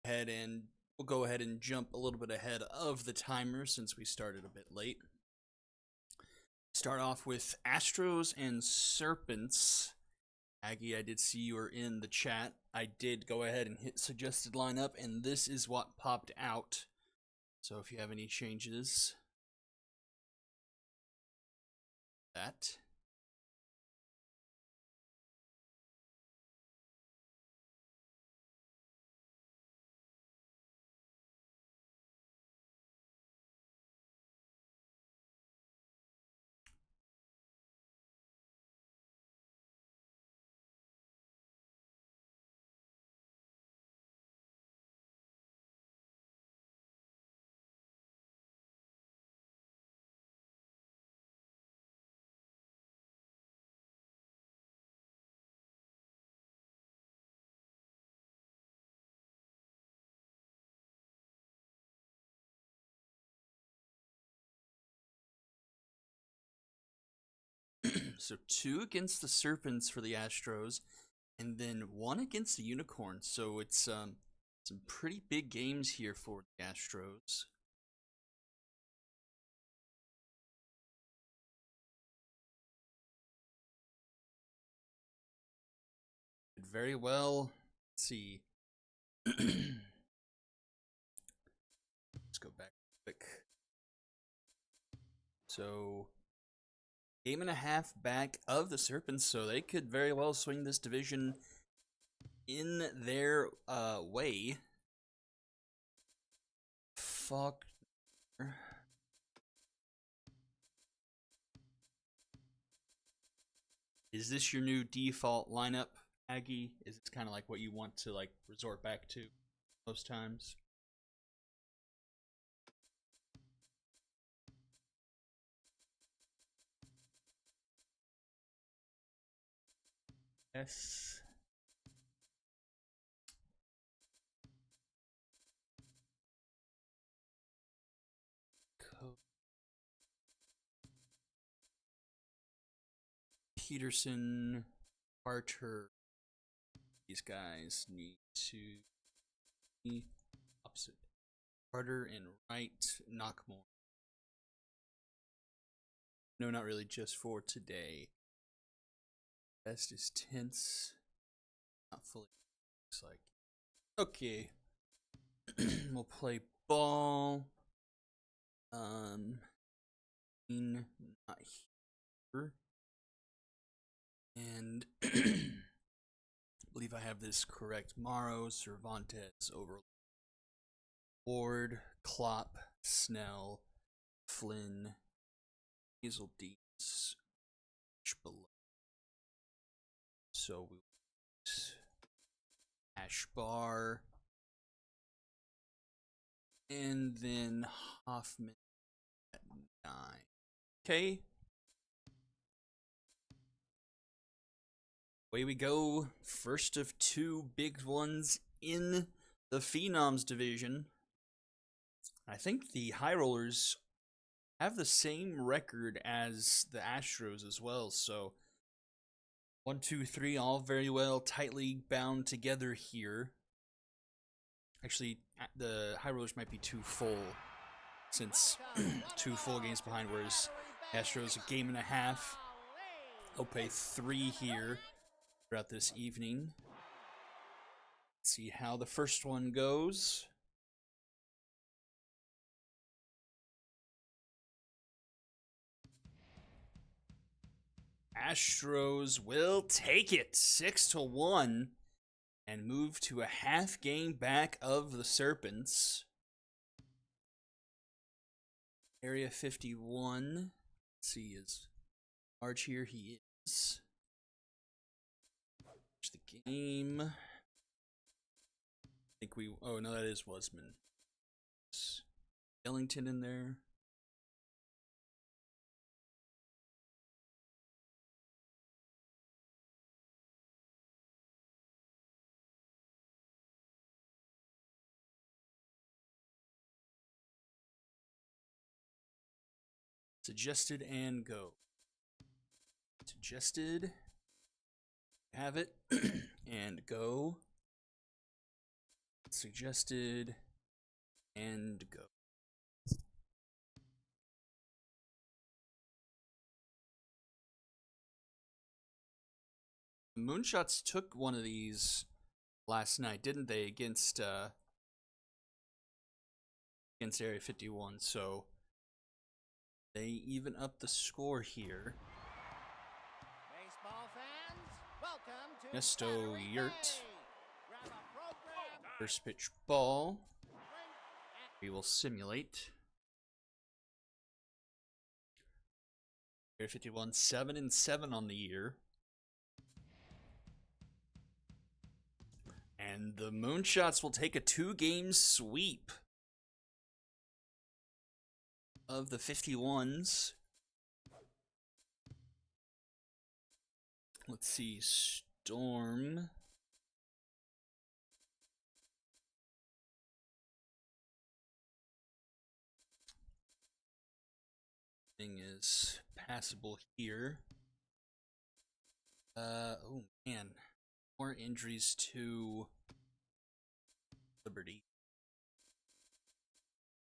We'll go ahead and jump a little bit ahead of the timer since we started a bit late. Start off with Astros and Serpents. Aggie, I did see you were in the chat. I did go ahead and hit suggested lineup, and this is what popped out. So if you have any changes, that. So 2 against the Serpents for the Astros, and then 1 against the Unicorns. So it's some pretty big games here for the Astros. Did very well. Let's see. Let's go back quick. So, game and a half back of the Serpents, so they could very well swing this division in their way. Fuck. Is this your new default lineup, Aggie? Is this kind of like what you want to like resort back to most times? Yes. Peterson, Carter. These guys need to be opposite. Carter and Wright, Knockmore. No, not really, just for today. Best is tense. Not fully. Looks like. Okay. We'll play ball. Not here. And I believe I have this correct. Morrow, Cervantes, Overlord, Ward, Klopp, Snell, Flynn, Hazeldeeds, below. So we Ashbar, and then Hoffman at 9. Okay. Away we go. First of 2 big ones in the Phenoms division. I think the High Rollers have the same record as the Astros as well, so 1, 2, 3, all very well tightly bound together here. Actually, the High Rollers might be 2 full, since 2 full games behind, whereas Astros a game and a half. They'll play 3 here throughout this evening. Let's see how the first one goes. Astros will take it 6-1 and move to a half game back of the Serpents. Area 51. Let's see, is Arch here? He is. Watch the game. I think we. Oh no, that is Wasman. Ellington in there. Suggested and go. Suggested. Have it. And go. Suggested. And go. The Moonshots took one of these last night, didn't they? Against Area 51, so they even up the score here. Baseball fans, welcome to Nesto Yurt. First pitch ball. We will simulate. Area 51, 7-7 on the year. And the Moonshots will take a 2-game sweep of the 51s. Let's see, Storm. Thing is passable here. Oh man, more injuries to Liberty.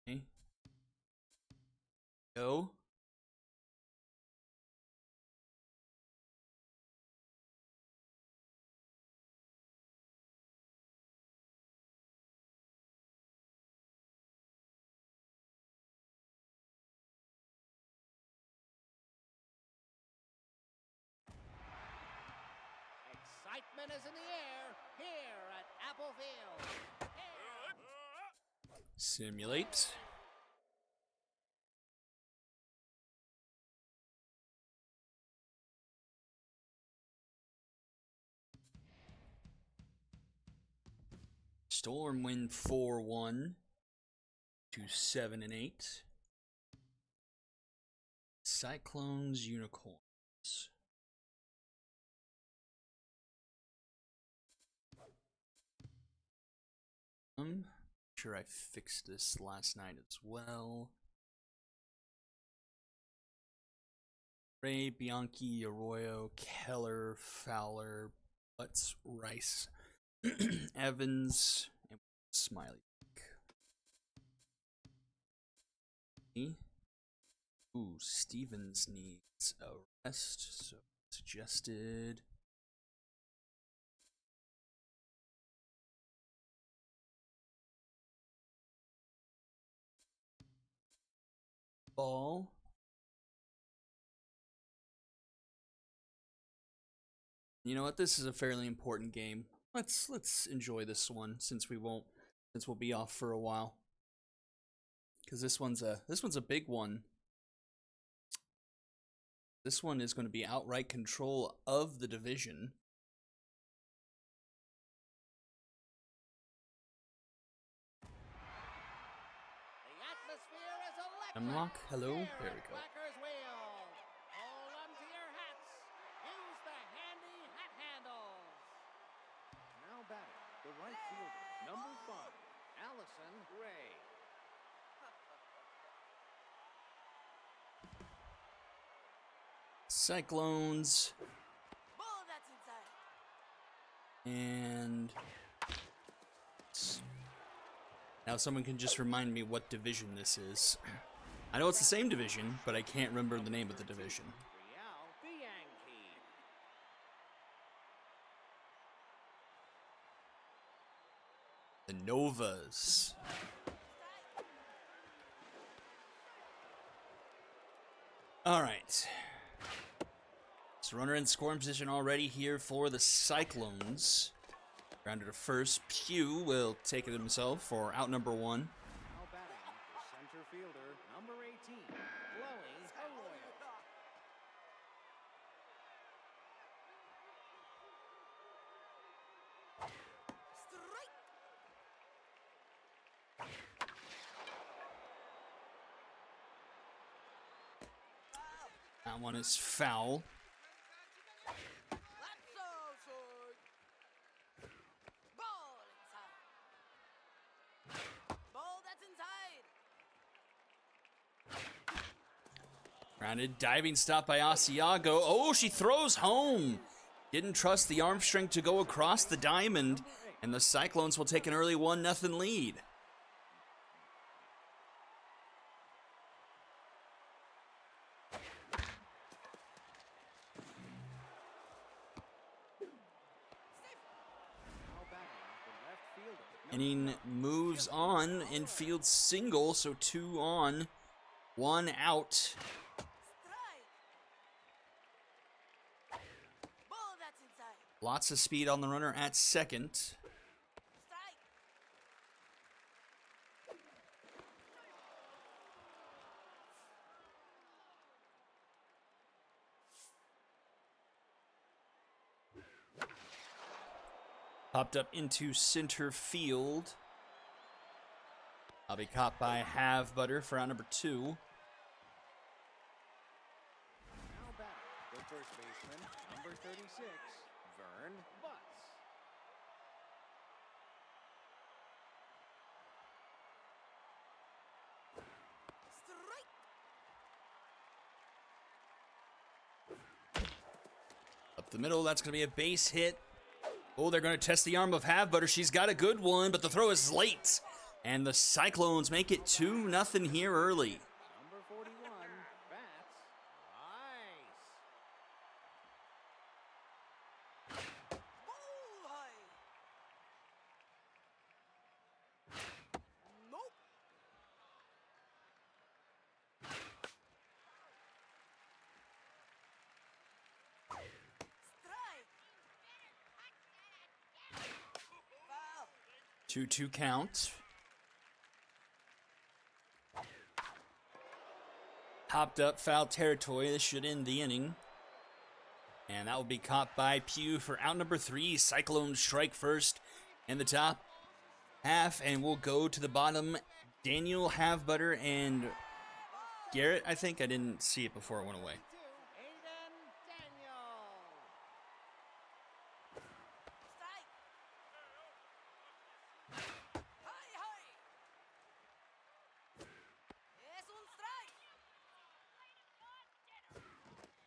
Okay. Go. Excitement is in the air here at Apple Field. Simulate. Storm win 4-1 to 7-8. Cyclones, Unicorns. I'm sure I fixed this last night as well. Ray, Bianchi, Arroyo, Keller, Fowler, Butts, Rice, Evans, and Smiley. Ooh, Stevens needs a rest, so suggested. Ball. You know what? This is a fairly important game. Let's enjoy this one since we'll be off for a while. Because this one's a big one. This one is going to be outright control of the division. The atmosphere is electric. Hemlock, hello. There we go. Clacker's wheel. Hold on to your hats. Use the handy hat handles. Now batting, the right fielder, number 5, Allison Ray. Cyclones. Ball that's inside. And now someone can just remind me what division this is. I know it's the same division, but I can't remember the name of the division. Real Bianchi. The Novas. All right. So runner in scoring position already here for the Cyclones. Grounded to first. Pugh will take it himself for out number 1. Now batting, the center fielder, number 18, Chloe Arroyo. Strike. That one is foul. That's outside. Ball inside. Ball that's inside. Grounded, diving stop by Asiago. Oh, she throws home. Didn't trust the arm strength to go across the diamond. And the Cyclones will take an early 1-0 lead. Now batting the left fielder. Inning moves on, infield single, so 2 on, 1 out. Strike. Ball that's inside. Lots of speed on the runner at second. Strike. Popped up into center field. I'll be caught by Have Butter for out number 2. Now batting the first baseman, number 36, Vern Butts. Strike. Up the middle, that's going to be a base hit. Oh, they're going to test the arm of Have Butter. She's got a good one, but the throw is late. And the Cyclones make it 2-0 here early. Number 41, bats. Nice. Ball high. Nope. Strike. Foul. 2-2 count. Popped up foul territory. This should end the inning. And that will be caught by Pugh for out number 3. Cyclones strike first in the top half. And we'll go to the bottom. Daniel, Have Butter, and Garrett, I think. I didn't see it before it went away. Aiden Daniel. Strike. High, high. Es un strike.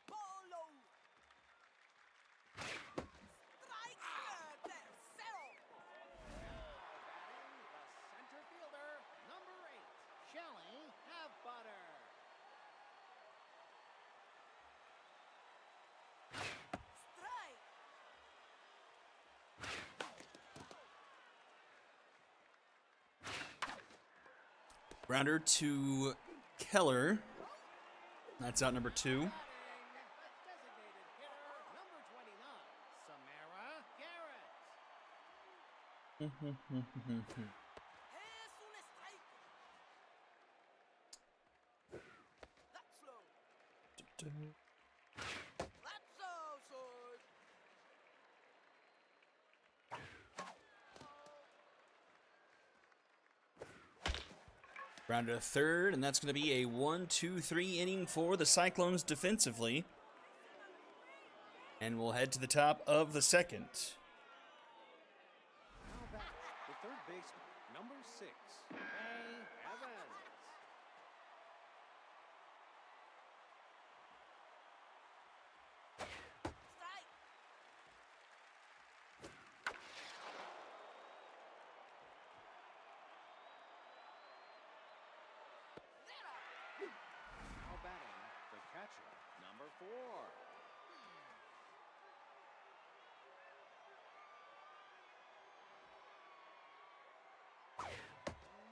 Ball low. Strike. Tercero. Batting the center fielder, number 8, Shelly Have Butter. Strike. Grounder to Keller. That's out number 2. Batting the designated hitter, number 29, Samara Garrett. Es un strike. That's low. That's outside. Grounder to third, and that's going to be a 1-2-3 inning for the Cyclones defensively. And we'll head to the top of the second. Now back, the third baseman, number 6, May Evans. Strike. Zero. Now batting, the catcher, number 4.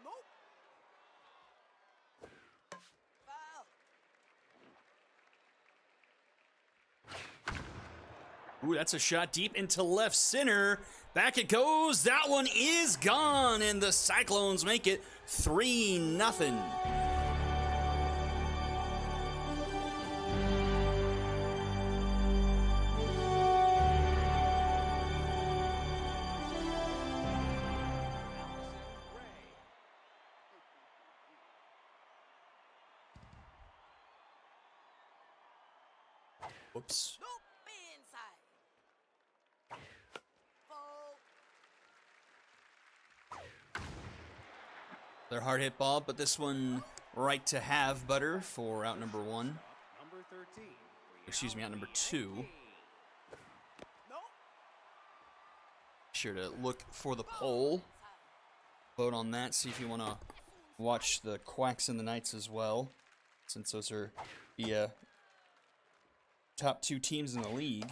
Nope. Foul. Ooh, that's a shot deep into left center. Back it goes. That one is gone, and the Cyclones make it 3-0. Allison Ray. Whoops. Nope. Inside. Foul. They're hard hit ball, but this one right to Have Butter for out number 1. Number 13. Excuse me, out number 2. Nope. sure to look for the poll. Vote on that. See if you want to watch the Quacks and the Knights as well, since those are the top 2 teams in the league.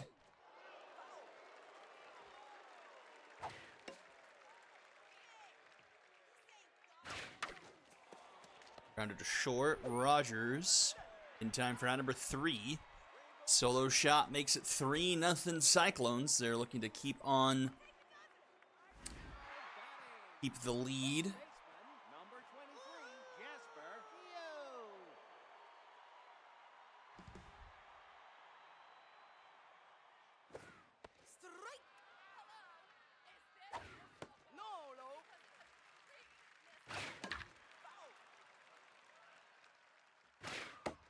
Grounded to short. Rogers in time for round number 3. Solo shot makes it 3-0 Cyclones. They're looking to keep the lead. Number 23, Jasper Yo. Strike. No, low.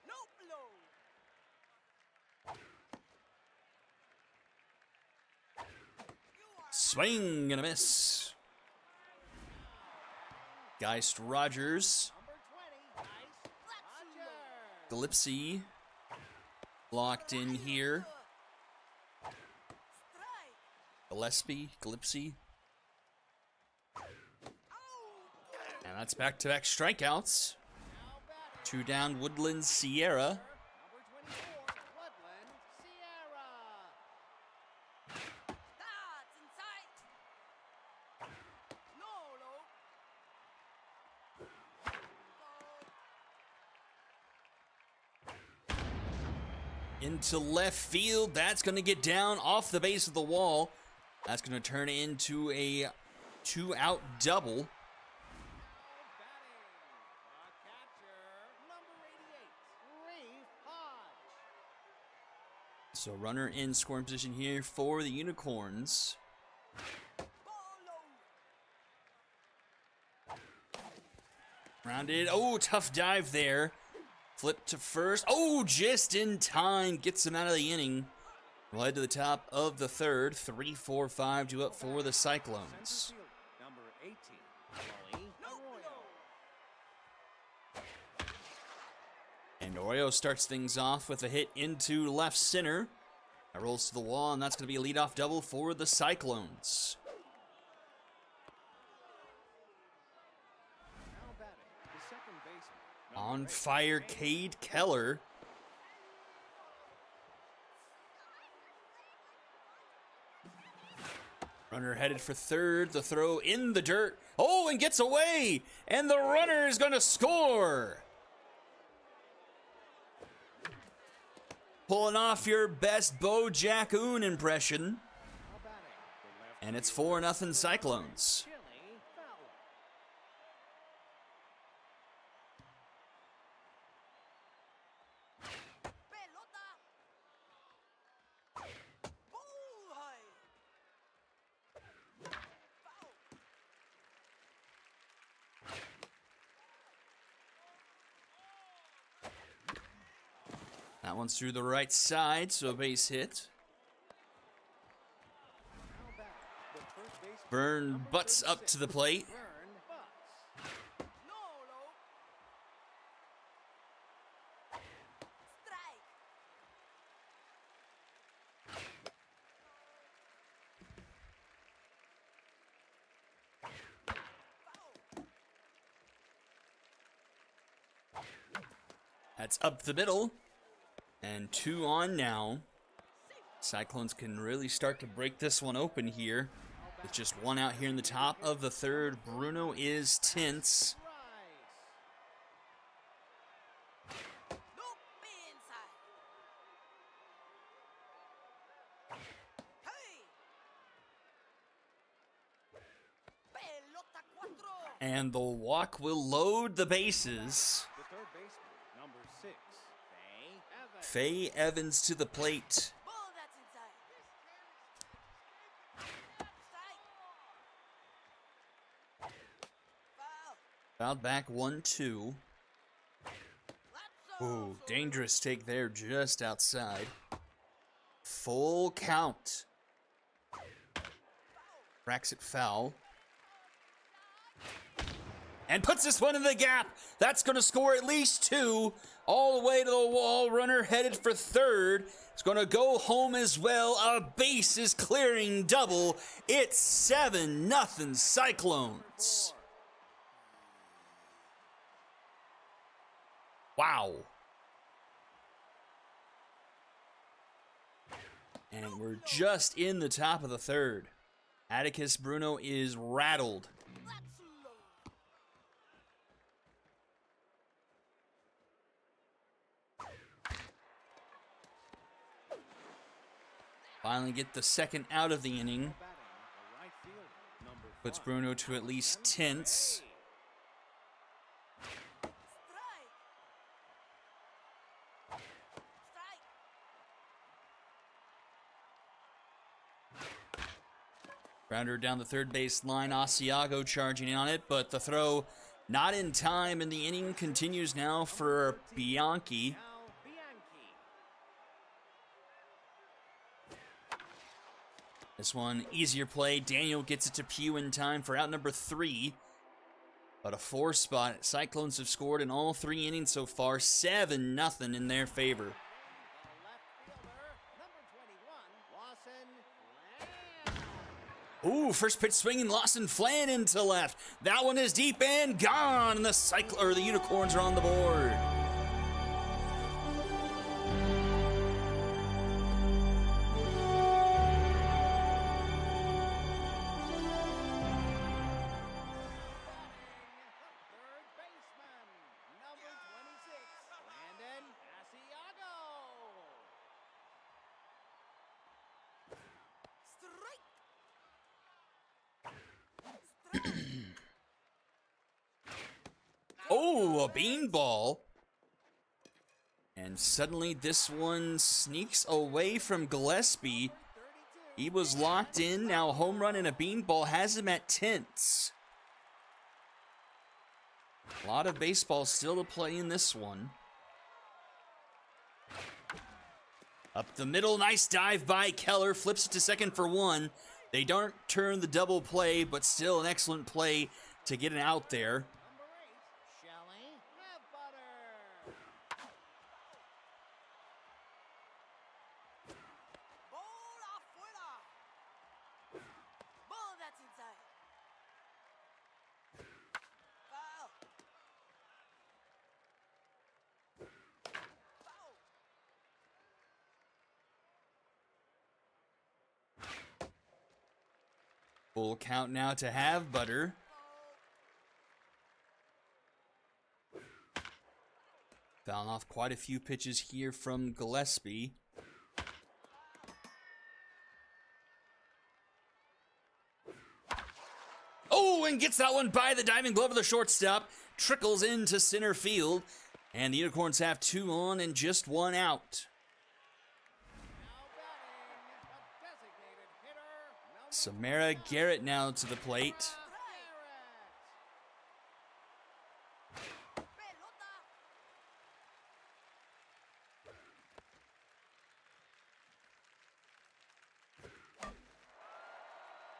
No, low. Swing and a miss. Geist Rogers. Number 20, Ice Rogers. Gillespie locked in here. Strike. Gillespie. And that's back-to-back strikeouts. 2 down, Woodland Sierra. Number 24, Woodland Sierra. That's inside. No, low. Into left field. That's going to get down off the base of the wall. That's going to turn into a 2-out double. Batting. The catcher, number 88, Reeve Hodge. So runner in scoring position here for the Unicorns. Ball low. Rounded. Oh, tough dive there. Flip to first. Oh, just in time. Gets him out of the inning. Led to the top of the 3rd. 3-4-5 due up for the Cyclones. Number 18, Wally Arroyo. And Arroyo starts things off with a hit into left center. That rolls to the wall, and that's going to be a leadoff double for the Cyclones. Now batting, the second baseman. On fire, Cade Keller. Runner headed for 3rd. The throw in the dirt. Oh, and gets away. And the runner is going to score. Pulling off your best Bo Jack-oon impression. Now batting, the left And it's 4-0 Cyclones. Chili Fowler. Pelota. Ball high. Foul. That one's through the right side, so a base hit. Now batting, the first baseman. Vern Number butts up 36, to the plate. Vern Butts. No, low. Strike. That's up the middle. And 2 on now. Cyclones can really start to break this one open here. With just 1 out here in the top of the 3rd. Bruno is tense. Rice. Look inside. Hey. Pelota cuatro. And the walk will load the bases. The third baseman, number 6, Faye Evans. Faye Evans to the plate. Ball that's inside. Strike. Foul. Fouled back 1-2. That's Ooh, dangerous take there just outside. Full count. Racks it foul. And puts this one in the gap. That's going to score at least 2. all the way to the wall. Runner headed for third. It's going to go home as well. A base is clearing double. It's 7-0 Cyclones. Wow. And we're just in the top of the third. Atticus Bruno is rattled. That's low. Finally get the second out of the inning. Batting, the right fielder, number Puts 5. Bruno to at least tenths. Strike. Strike. Grounder down the third base line. Asiago charging on it, but the throw not in time, and the inning continues now for Bianchi. Now Bianchi. This one, easier play. Daniel gets it to Pugh in time for out number 3. But a 4 spot. Cyclones have scored in all 3 innings so far. 7-0 in their favor. The left fielder, number 21, Lawson Flan. Ooh, first pitch swinging. Lawson Flan into left. That one is deep and gone. And the Unicorns are on the board. Third baseman, number 26, Brandon Asiago. Strike. Oh, a beanball. And suddenly this one sneaks away from Gillespie. 32. He was locked in. Now a home run and a beanball has him at tenths. A lot of baseball still to play in this one. Up the middle, nice dive by Keller. Flips it to second for 1. They don't turn the double play, but still an excellent play to get it out there. Number 8, Shelly Butter. Ball afuera. Ball that's inside. Foul. Foul. Full count now to have Butter. Fouling off quite a few pitches here from Gillespie. Oh, and gets that one by the diving glove of the shortstop. Trickles into center field. And the Unicorns have 2 on and just 1 out. Now batting, the designated hitter, Samara Garrett now to the plate. Garrett. Pelota.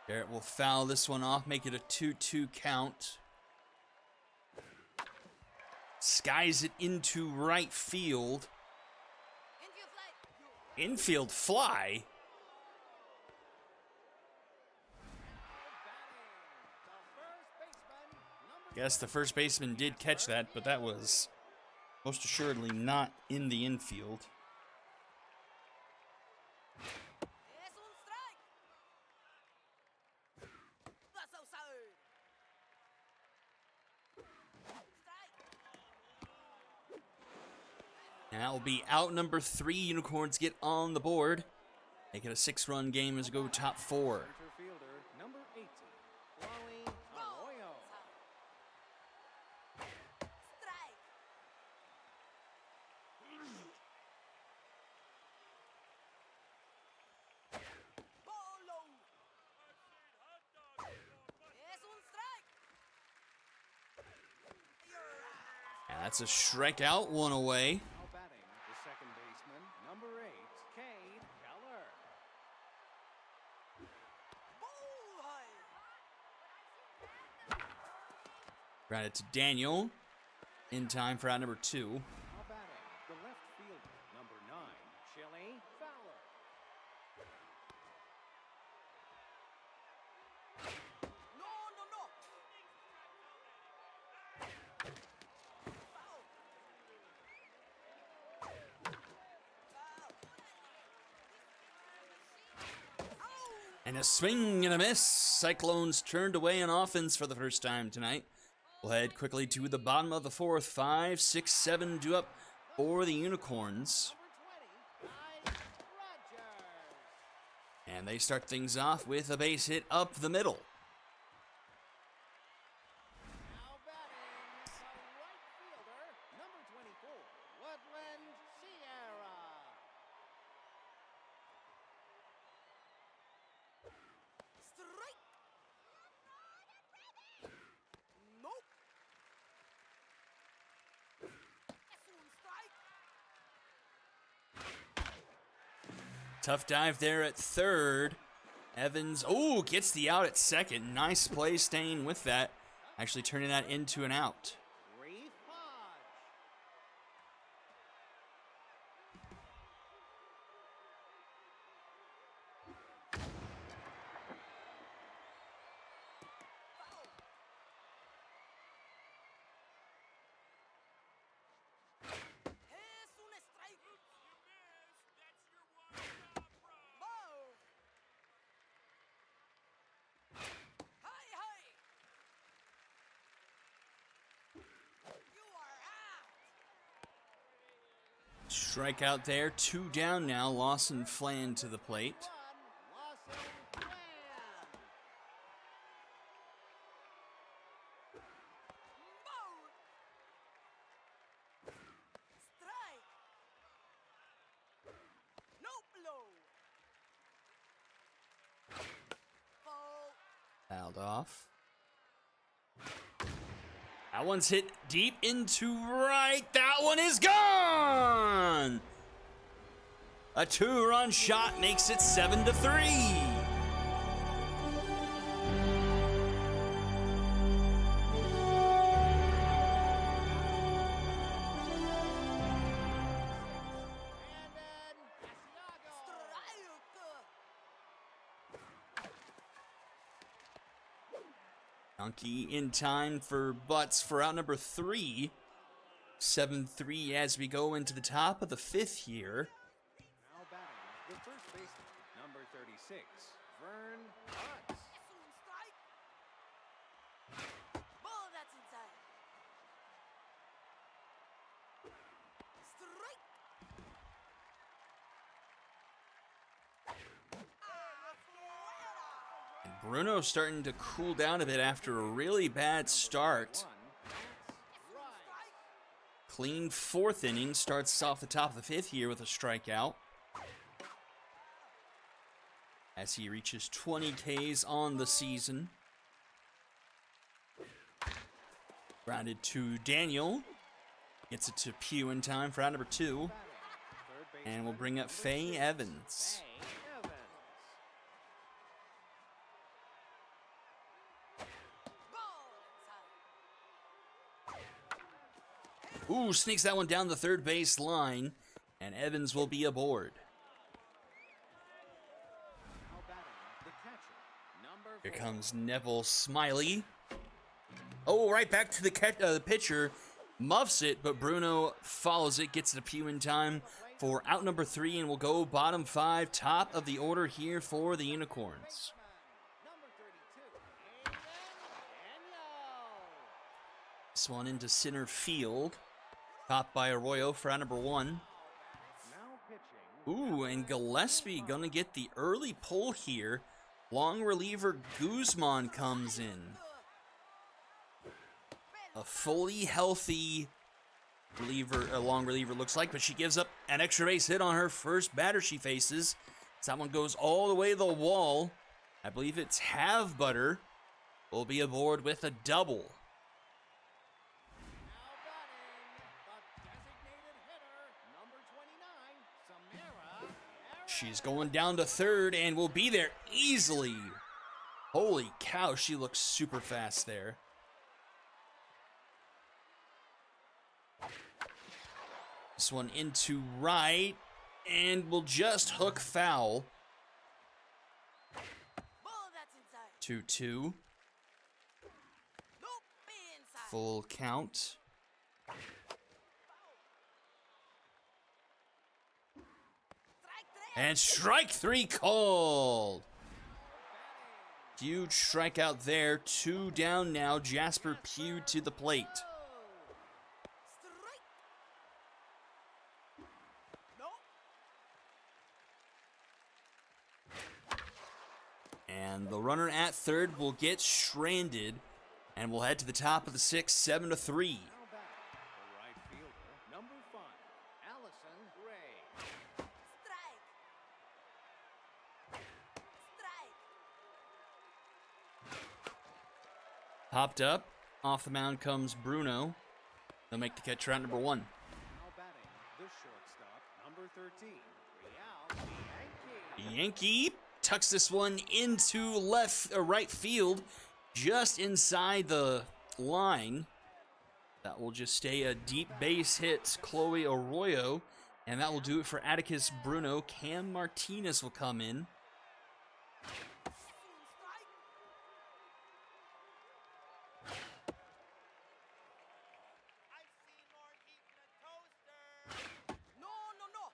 Garrett will foul this one off, make it a 2-2 count. Skies it into right field. Infield flight. Infield fly. Guess the first baseman did catch that, but that was most assuredly not in the infield. Es un strike. That's outside. Strike. And that will be out number 3. Unicorns get on the board. Make it a 6-run game as we go top 4. Center fielder, number 18, Chloe Arroyo. Strike. Ball low. Es un strike. You're out. And that's a strikeout, 1 away. Now batting, the second baseman, number 8, Cade Keller. Ball high. Grounded to Daniel. In time for out number 2. Now batting, And a swing and a miss. Cyclones turned away on offense for the first time tonight. We'll head quickly to the bottom of the fourth. 5, 6, 7 due up for the Unicorns. And they start things off with a base hit up the middle. Now batting, the right fielder, number 24, Woodland Sierra. Strike. Nope. Es un strike. Tough dive there at third. Evans, oh, gets the out at second. Nice play staying with that. Actually turning that into an out. Reef Hodge. Es un strike. Ball. Hi, hi. You are out. Strikeout there. 2 down now. Lawson Flan to the plate. Lawson Flan. Ball. Strike. No blow. Ball. Fouled off. That one's hit deep into right. That one is gone! A 2-run shot makes it 7-3. Brandon Asiago. Strike. Donkey in time for Butts for out number 3. 7-3 as we go into the top of the 5th here. Now batting, the first baseman, number 36, Vern Butts. Es un strike. Ball that's inside. Strike. And Bruno starting to cool down a bit after a really bad start. One, that's right. Clean 4th inning, starts off the top of the 5th here with a strikeout. As he reaches 20 Ks on the season. Grounded to Daniel. Gets it to Pugh in time for out number 2. Third And we'll baseman, bring up number Faye 6, Evans. Faye Evans. Ball inside. Ooh, sneaks that one down the third base line. And Evans will be aboard. Now batting, the catcher, number Here 4, comes Neville Smiley. Oh, right back to the pitcher. Muffs it, but Bruno follows it, gets it to Pugh in time for out number 3, and we'll go bottom 5, top of the order here for the Unicorns. number 32, Aiden Daniel. This one into center field. Topped by Arroyo for out number 1. Now pitching, Ooh, and Gillespie gonna get the early pull here. Long reliever Guzman comes in. A fully healthy long reliever looks like, but she gives up an extra base hit on her first batter she faces. That one goes all the way to the wall. I believe it's Have Butter will be aboard with a double. now batting, the designated hitter, number 29, Samara Arias. She's going down to third and will be there easily. Holy cow, she looks super fast there. This one into right, and will just hook foul. Ball that's inside. 2-2, Nope, be inside. full count. Strike three. And strike 3 called. Huge strikeout there. 2 down now. Jasper Pugh to the plate. Strike. No. And the runner at third will get stranded. And we'll head to the top of the 6th, 7-3. Now batting, the right fielder, number 5, Allison Ray. Strike. Strike. Popped up. Off the mound comes Bruno. They'll make the catch route number 1. Now batting, the shortstop, number 13, Real the Yankee. Yankee tucks this one into right field, just inside the line. That will just stay a deep base hit. Chloe Arroyo, and that will do it for Atticus Bruno. Cam Martinez will come in. Strike. I've seen Lord eating a toaster. No, no, no.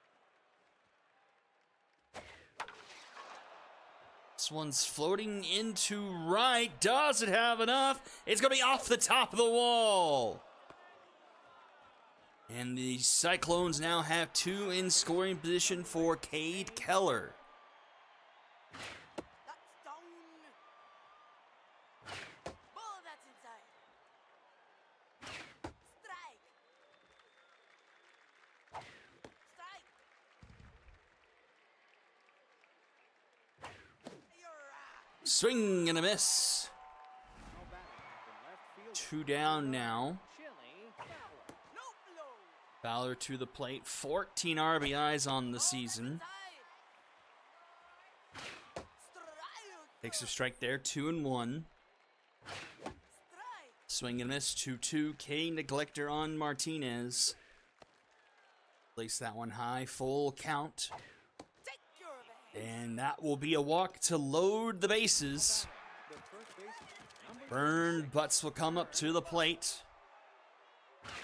This one's floating into right. Does it have enough? It's going to be off the top of the wall. And the Cyclones now have 2 in scoring position for Cade Keller. That's down. Ball that's inside. Strike. Strike. You're out. Swing and a miss. Now batting, the left fielder, 2 down now. Chili Fowler. No blow. Fowler to the plate. 14 RBIs on the season. Strike. Takes a strike there. 2-1. Strike. Swing and miss. 2-2. K neglector on Martinez. Place that one high. Full count. Take your bag. And that will be a walk to load the bases. The first baseman, number Vern Butts will come up to the plate. Strike.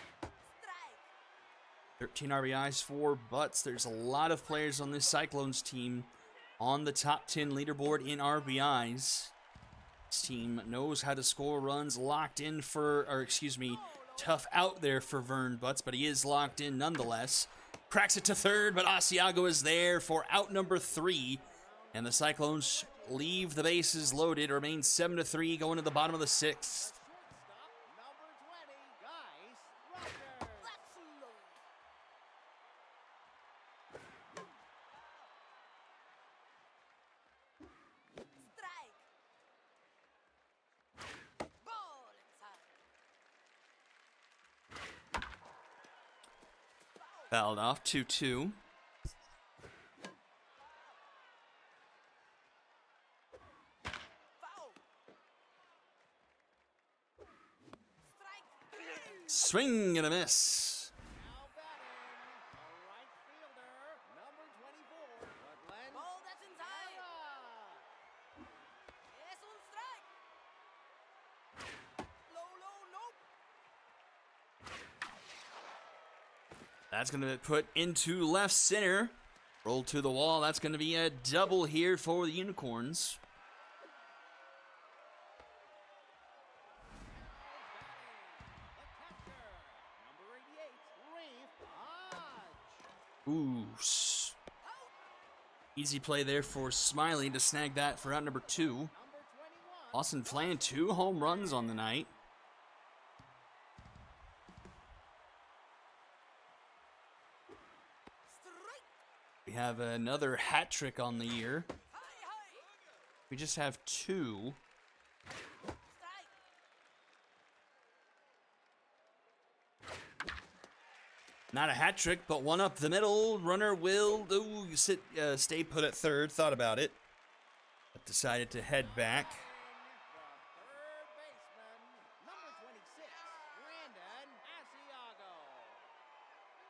13 RBIs for Butts. There's a lot of players on this Cyclones team on the top 10 leaderboard in RBIs. This team knows how to score runs. Locked in tough out there for Vern Butts, but he is locked in nonetheless. Cracks it to third, but Asiago is there for out number 3. And the Cyclones leave the bases loaded. It remains 7-3 going to the bottom of the 6th. shortstop, number 20, Guys Rogers. That's low. Strike. Ball inside. Fouled off 2-2. Foul. Strike. Swing and a miss. Now batting, the right fielder, number 24, Woodland. Ball that's inside. Es un strike. Low, low, nope. That's going to put into left center. Roll to the wall. That's going to be a double here for the Unicorns. The catcher, number 88, Reef Hodge. Ooh. Easy play there for Smiley to snag that for out number 2. Number 21, Austin Flan, 2 home runs on the night. Strike. We have another hat trick on the year. High, high. We just have 2. Strike. Not a hat trick, but one up the middle. Runner will stay put at third. Thought about it, but decided to head back. the third baseman, number 26, Brandon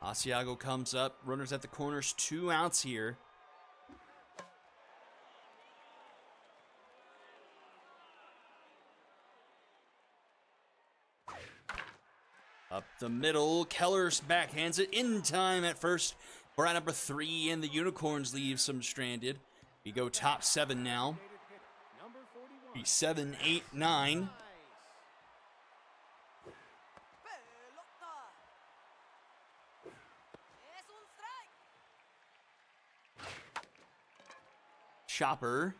Asiago. Asiago comes up. Runners at the corners. 2 outs here. Up the middle, Keller's backhands it in time at first. We're at number 3, and the Unicorns leave some stranded. We go top 7 now. Number 41, Be 7, 8, 9. Pelota. Es un strike. Chopper.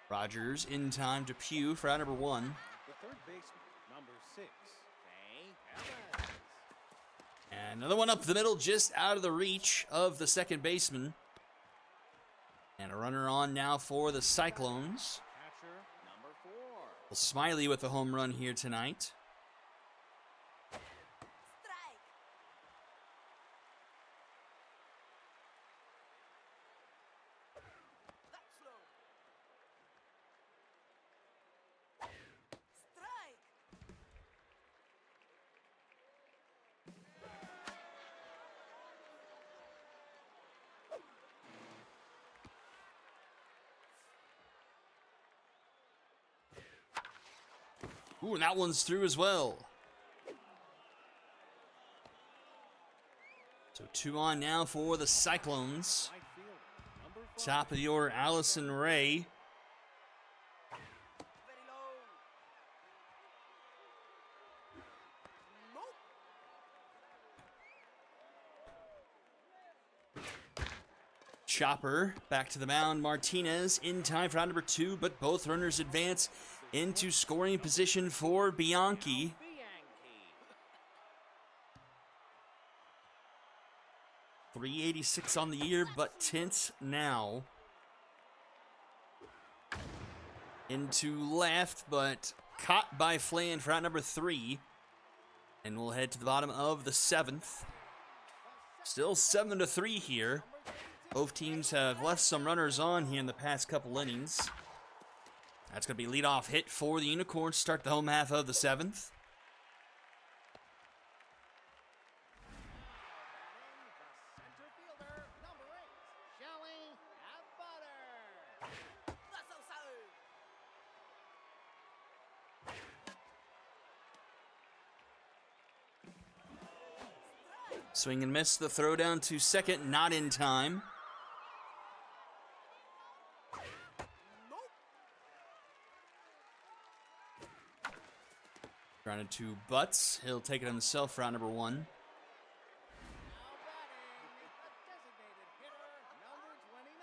Rogers in time to Pugh for out number 1. The third baseman, number 6, Faye Evans. And another one up the middle, just out of the reach of the second baseman. And a runner on now for the Cyclones. Catcher, number 4. Well, Smiley with a home run here tonight. Strike. That's low. Strike. Ooh, and that one's through as well. So 2 on now for the Cyclones. Right fielder, number 5. Top of the order, Allison Ray. Very low. Nope. Chopper back to the mound. Martinez in time for out number 2, but both runners advance into scoring position for Bianchi. Bianchi. 386 on the year, but tense now. Into left, but caught by Flan for out number 3. And we'll head to the bottom of the 7th. Still 7-3 here. Both teams have left some runners on here in the past couple innings. That's going to be a leadoff hit for the Unicorns to start the home half of the 7th. The center fielder, number 8, Shelly Butter. That's outside. Swing and miss. The throw down to second, not in time. Nope. Grounded to Butts. He'll take it himself for round number 1. Now batting, a designated hitter, number 29,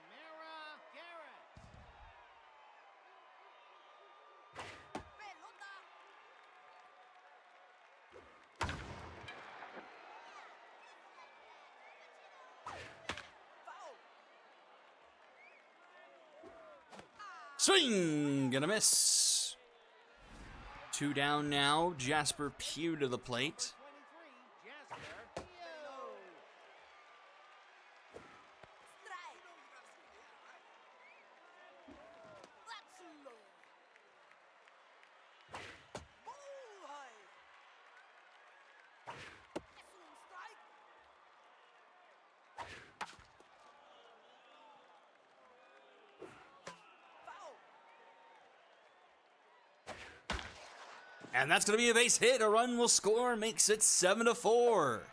Samara Garrett. Pelota. Foul. Swing! Gonna miss. 2 down now. Jasper Pugh to the plate. 23, Jasper Pugh. Strike. That's low. Bullseye. Es un strike. Foul. And that's gonna be a base hit. A run will score. Makes it 7-4. The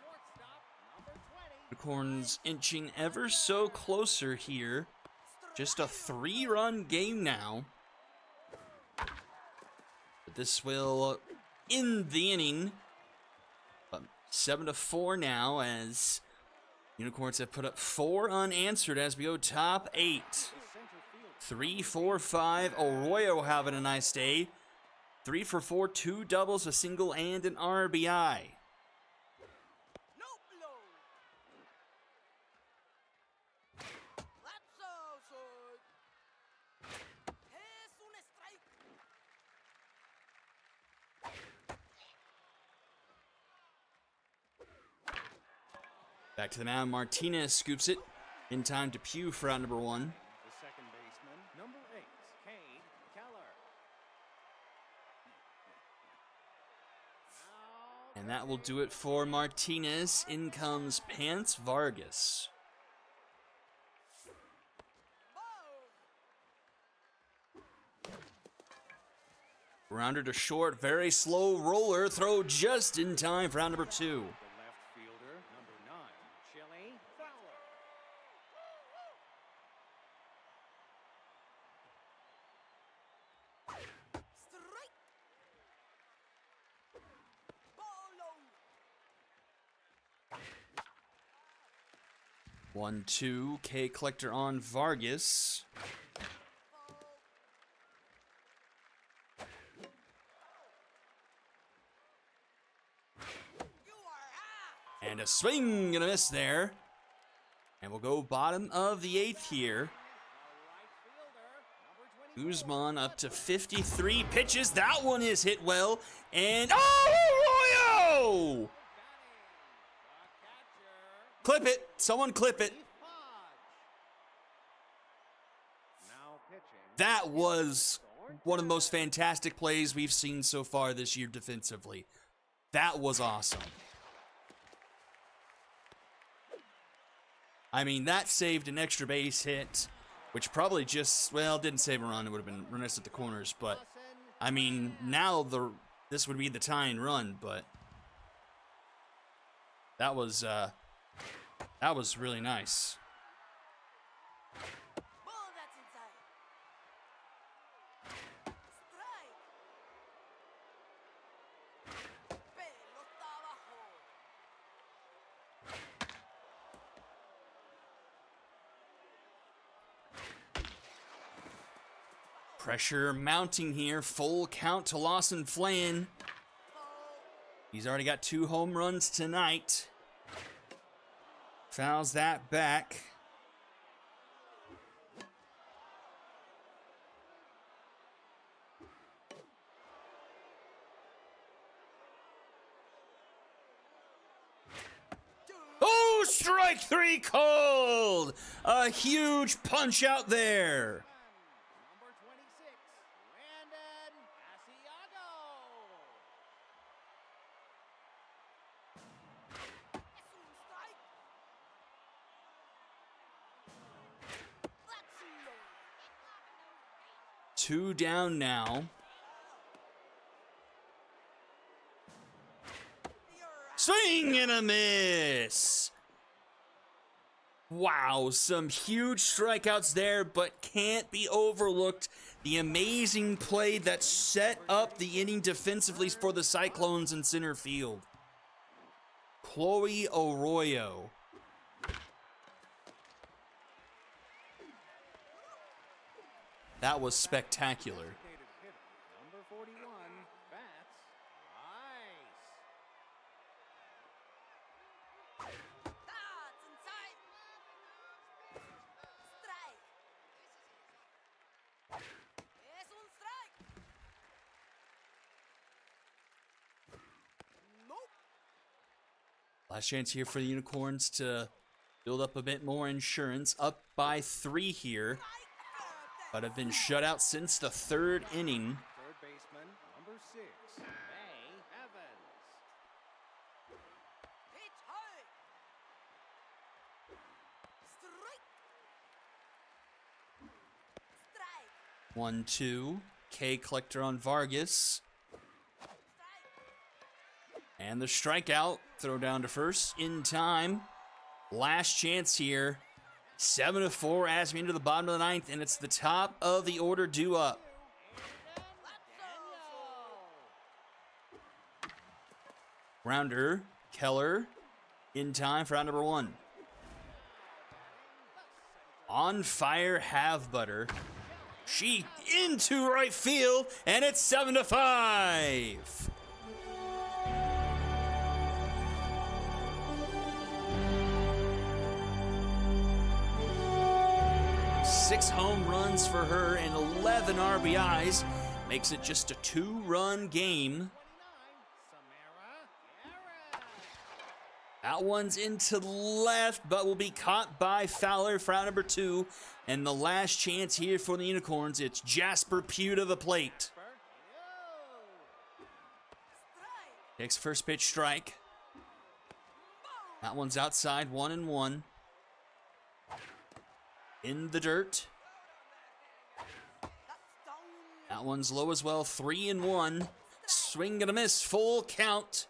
shortstop, number 20. Unicorns inching ever so closer here. Just a 3-run game now. But this will end the inning. But 7-4 now as Unicorns have put up 4 unanswered as we go top 8. The center fielder, 3, 4, 5. Arroyo having a nice day. 3 for 4, 2 doubles, a single, and an RBI. Nope, low. That's outside. Es un strike. Back to the mound. Martinez scoops it in time to Pugh for out number 1. the second baseman, number 8, Cade Keller. Now And that will do it for Martinez. In comes Pants Vargas. Ball. Rounder to short, very slow roller throw just in time for round number 2. the left fielder, number 1-2, K Collector on Vargas. And a swing and a miss there. And we'll go bottom of the 8th here. Guzman up to 53 pitches. That one is hit well. And oh, Arroyo! Clip it. Someone clip it. That was one of the most fantastic plays we've seen so far this year defensively. That was awesome. I mean, that saved an extra base hit, which probably just, well, didn't save a run. It would have been runners at the corners, but I mean, now this would be the tying run, but that was really nice. Ball that's inside. Strike. Pelota abajo. Pressure mounting here. Full count to Lawson Flan. He's already got 2 home runs tonight. Fouls that back. Oh, strike 3 called! A huge punch out there. Number 26, Brandon Asiago. Es un strike. That's low. 2 down now. Swing and a miss. Wow, some huge strikeouts there, but can't be overlooked. The amazing play that set up the inning defensively for the Cyclones in center field. Chloe Arroyo. That was spectacular. Number 41, bats Rice. That's inside. Strike. Es un strike. Nope. Last chance here for the Unicorns to build up a bit more insurance. Up by 3 here, but have been shut out since the 3rd inning. Third baseman, number 6, May Evans. Pitch high. Strike. Strike. 1-2. K Collector on Vargas. And the strikeout. Throw down to first in time. Last chance here. 7-4 as we enter the bottom of the 9th, and it's the top of the order due up. Rounder, Keller, in time for round number 1. On fire, Have Butter. She into right field, and it's 7-5. Six home runs for her and 11 RBIs. Makes it just a 2-run game. That one's into left, but will be caught by Fowler for out number 2. And the last chance here for the Unicorns, it's Jasper Pugh to the plate. Takes first pitch strike. That one's outside, 1-1. In the dirt. That one's low as well, 3-1. Swing and a miss, full count.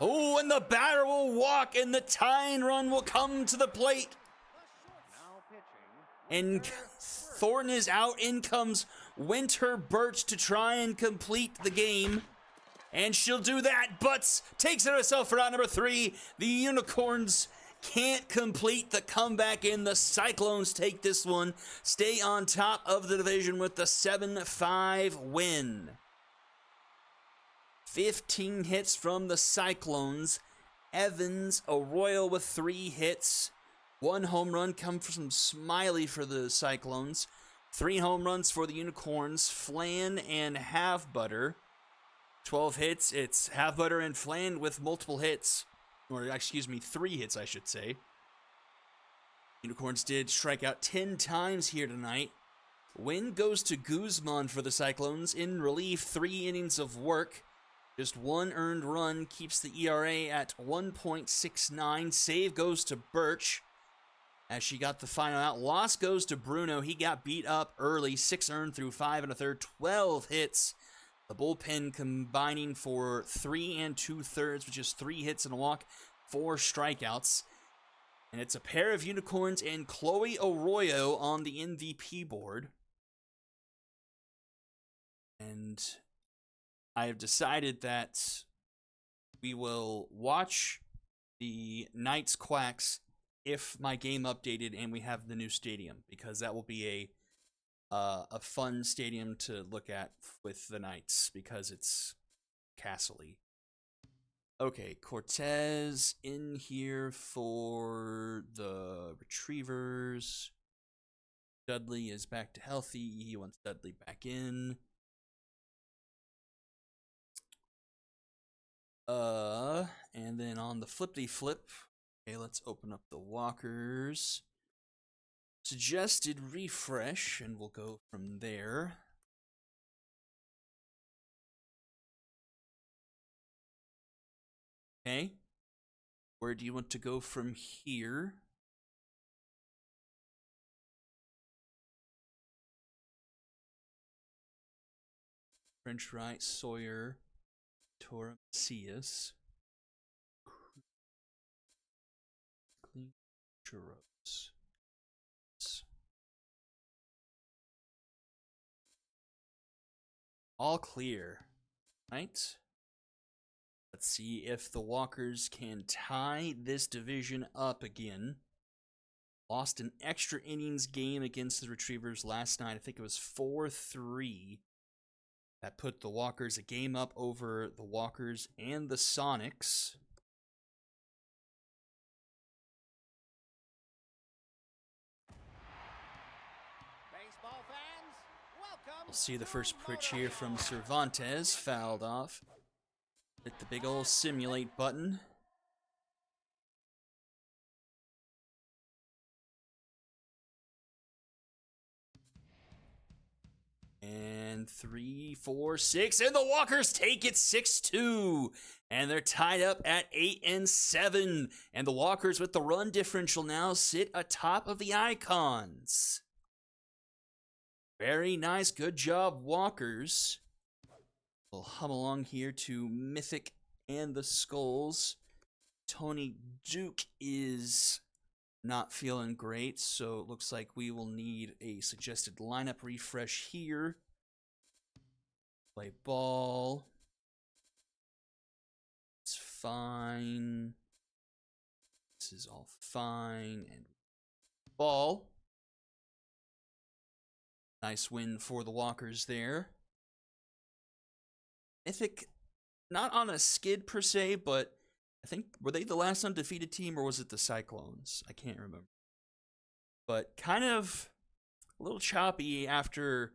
Oh, and the batter will walk, and the tying run will come to the plate. And Thornton is out. In comes Winter Birch to try and complete the game. And she'll do that. Butts takes it herself for out number 3. The Unicorns can't complete the comeback, and the Cyclones take this one, stay on top of the division with the 7-5 win. 15 hits from the Cyclones. Evans, Arroyo with 3 hits. 1 home run come from Smiley for the Cyclones. 3 home runs for the Unicorns, Flan and Half Butter. 12 hits, it's Half Butter and Flan with multiple hits. Or, excuse me, 3 hits, I should say. Unicorns did strike out 10 times here tonight. Win goes to Guzman for the Cyclones. In relief, 3 innings of work. Just 1 earned run keeps the ERA at 1.69. Save goes to Birch as she got the final out. Loss goes to Bruno. He got beat up early. 6 earned through 5 1/3. 12 hits. The bullpen combining for 3 2/3, which is 3 hits and a walk, 4 strikeouts. And it's a pair of Unicorns and Chloe Arroyo on the MVP board. And I have decided that we will watch the Knights Quacks if my game updated and we have the new stadium, because that will be a fun stadium to look at with the Knights because it's castle-y. Okay, Cortez in here for the Retrievers. Dudley is back to healthy. He wants Dudley back in. And then on the flippity-flip, okay, let's open up the Walkers. Suggested refresh, and we'll go from there. Okay. Where do you want to go from here? French Wright, Sawyer, Torah, Macias. Clean Churros. All clear, right? Let's see if the Walkers can tie this division up again. Lost an extra innings game against the Retrievers last night. I think it was 4-3. That put the Walkers a game up over the Walkers and the Sonics. Baseball fans, welcome. We'll see the first pitch here from Cervantes, fouled off. Hit the big ol' simulate button. And 3, 4, 6, and the Walkers take it 6-2. And they're tied up at 8-7. And the Walkers with the run differential now sit atop of the Icons. Very nice, good job, Walkers. We'll hum along here to Mythic and the Skulls. Tony Duke is not feeling great, so it looks like we will need a suggested lineup refresh here. Play ball. It's fine. This is all fine. And ball. Nice win for the Walkers there. Mythic, not on a skid per se, but I think, were they the last undefeated team or was it the Cyclones? I can't remember. But kind of a little choppy after,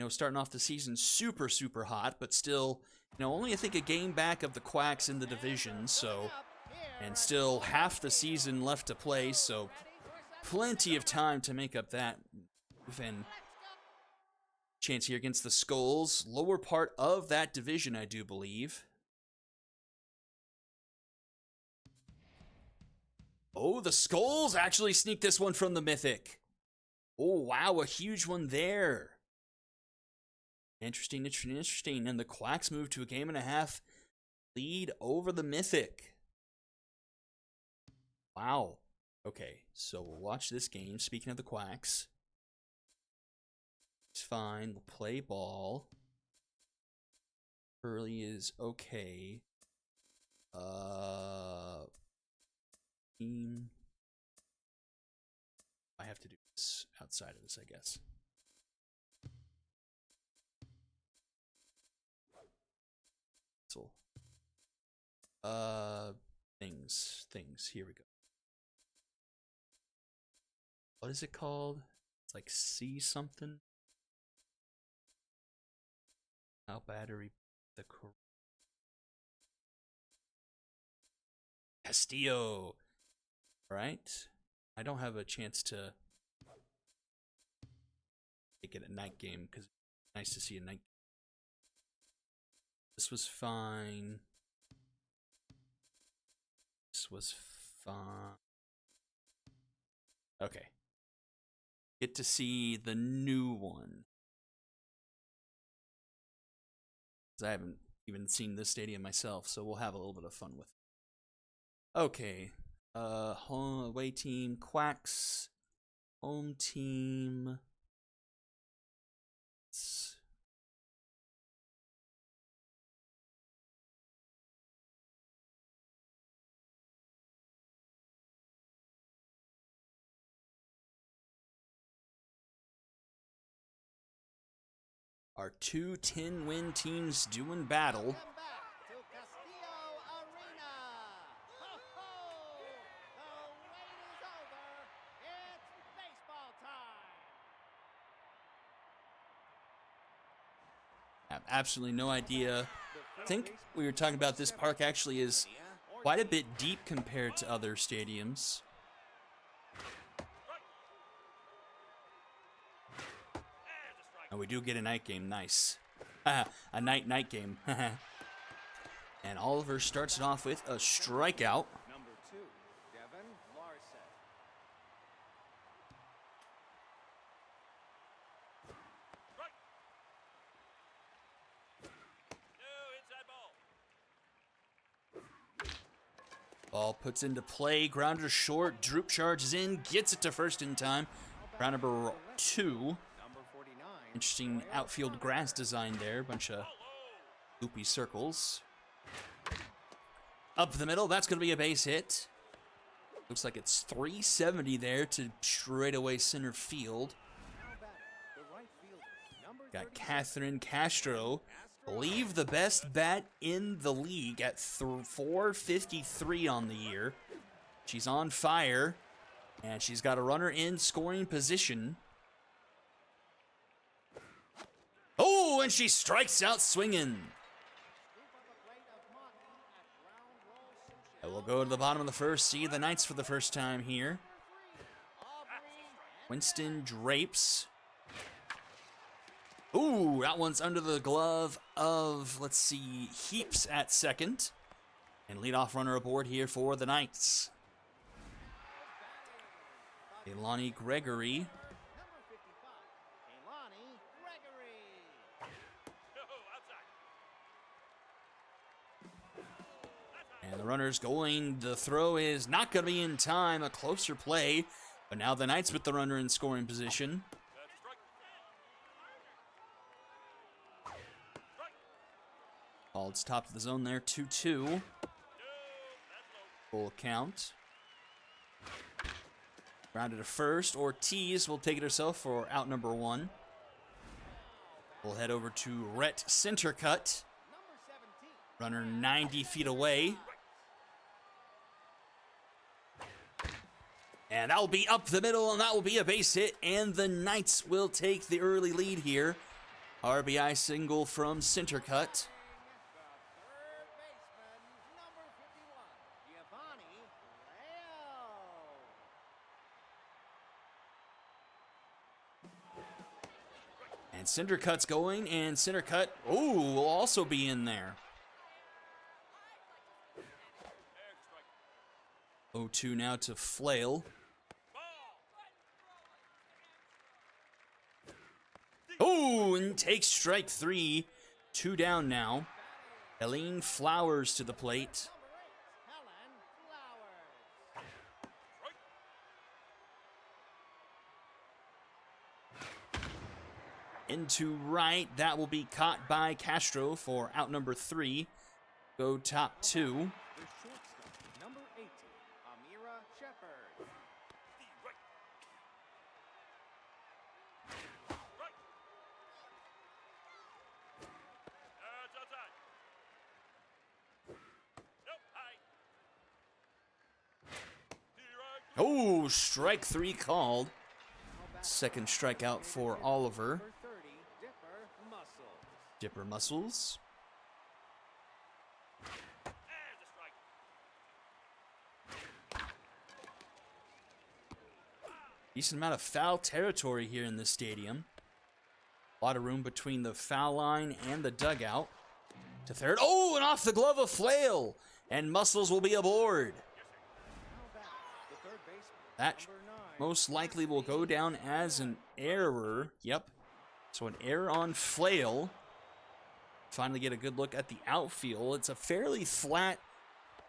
starting off the season super, super hot, but still, only I think a game back of the Quacks in the division, so, and still half the season left to play, so plenty of time to make up that move. And chance here against the Skulls, lower part of that division, I do believe. Oh, the Skulls actually sneak this one from the Mythic. Oh, wow, a huge one there. Interesting. And the Quacks move to a 1.5 lead over the Mythic. Wow. Okay, so we'll watch this game. Speaking of the Quacks. It's fine. We'll play ball. Early is okay. team. I have to do this outside of this, I guess. So, things. Here we go. What is it called? It's like C something. How battery the Castillo. Right? I don't have a chance to make it a night game because it's nice to see a night. This was fine. This was fine. Okay. Get to see the new one. I haven't even seen this stadium myself, so we'll have a little bit of fun with it. Okay. Home away team Quacks. Home team. Our two 10-win teams doing battle. Welcome back to Castillo Arena. Ho, ho! The wait is over. It's baseball time. I have absolutely no idea. I think we were talking about this park actually is quite a bit deep compared to other stadiums. And we do get a night game. Nice. A night game. And Oliver starts it off with a strikeout. Number 2, Devin Larson. Ball puts into play. Grounder short. Droop charges in. Gets it to first in time. Round number 2. Number 49. Interesting outfield grass design there. Bunch of loopy circles. Up the middle. That's going to be a base hit. Looks like it's 370 there to straightaway center field. Got Catherine Castro. Believe the best bat in the league at 453 on the year. She's on fire. And she's got a runner in scoring position. Oh, and she strikes out swinging. And we'll go to the bottom of the first. See the Knights for the first time here. Winston Drapes. Ooh, that one's under the glove of, let's see, Heaps at second. And leadoff runner aboard here for the Knights. Elani Gregory. And the runner's going. The throw is not going to be in time. A closer play. But now the Knights with the runner in scoring position. Called top of the zone there. 2-2. Full count. Grounded to first. Ortiz will take it herself for out number 1. We'll head over to Rhett Centercut. Runner 90 feet away. And that will be up the middle, and that will be a base hit. And the Knights will take the early lead here. RBI single from Centercut. And Centercut's going, and Centercut, will also be in there. 0-2 now to Flail. Oh, and takes strike 3. 2 down now. Helene Flowers to the plate. Into right. That will be caught by Castro for out number 3. Go top 2. Number 18, Amira Oh, strike 3 called. Second strikeout for Oliver. Number 30, Dipper Muscles. Dipper Muscles. And a strike. Decent amount of foul territory here in this stadium. A lot of room between the foul line and the dugout. To third. Oh, and off the glove of Flail. And Muscles will be aboard. Now back, the third baseman, That number 9. most likely will go down as an error. Yep. So an error on Flail. Finally get a good look at the outfield. It's a fairly flat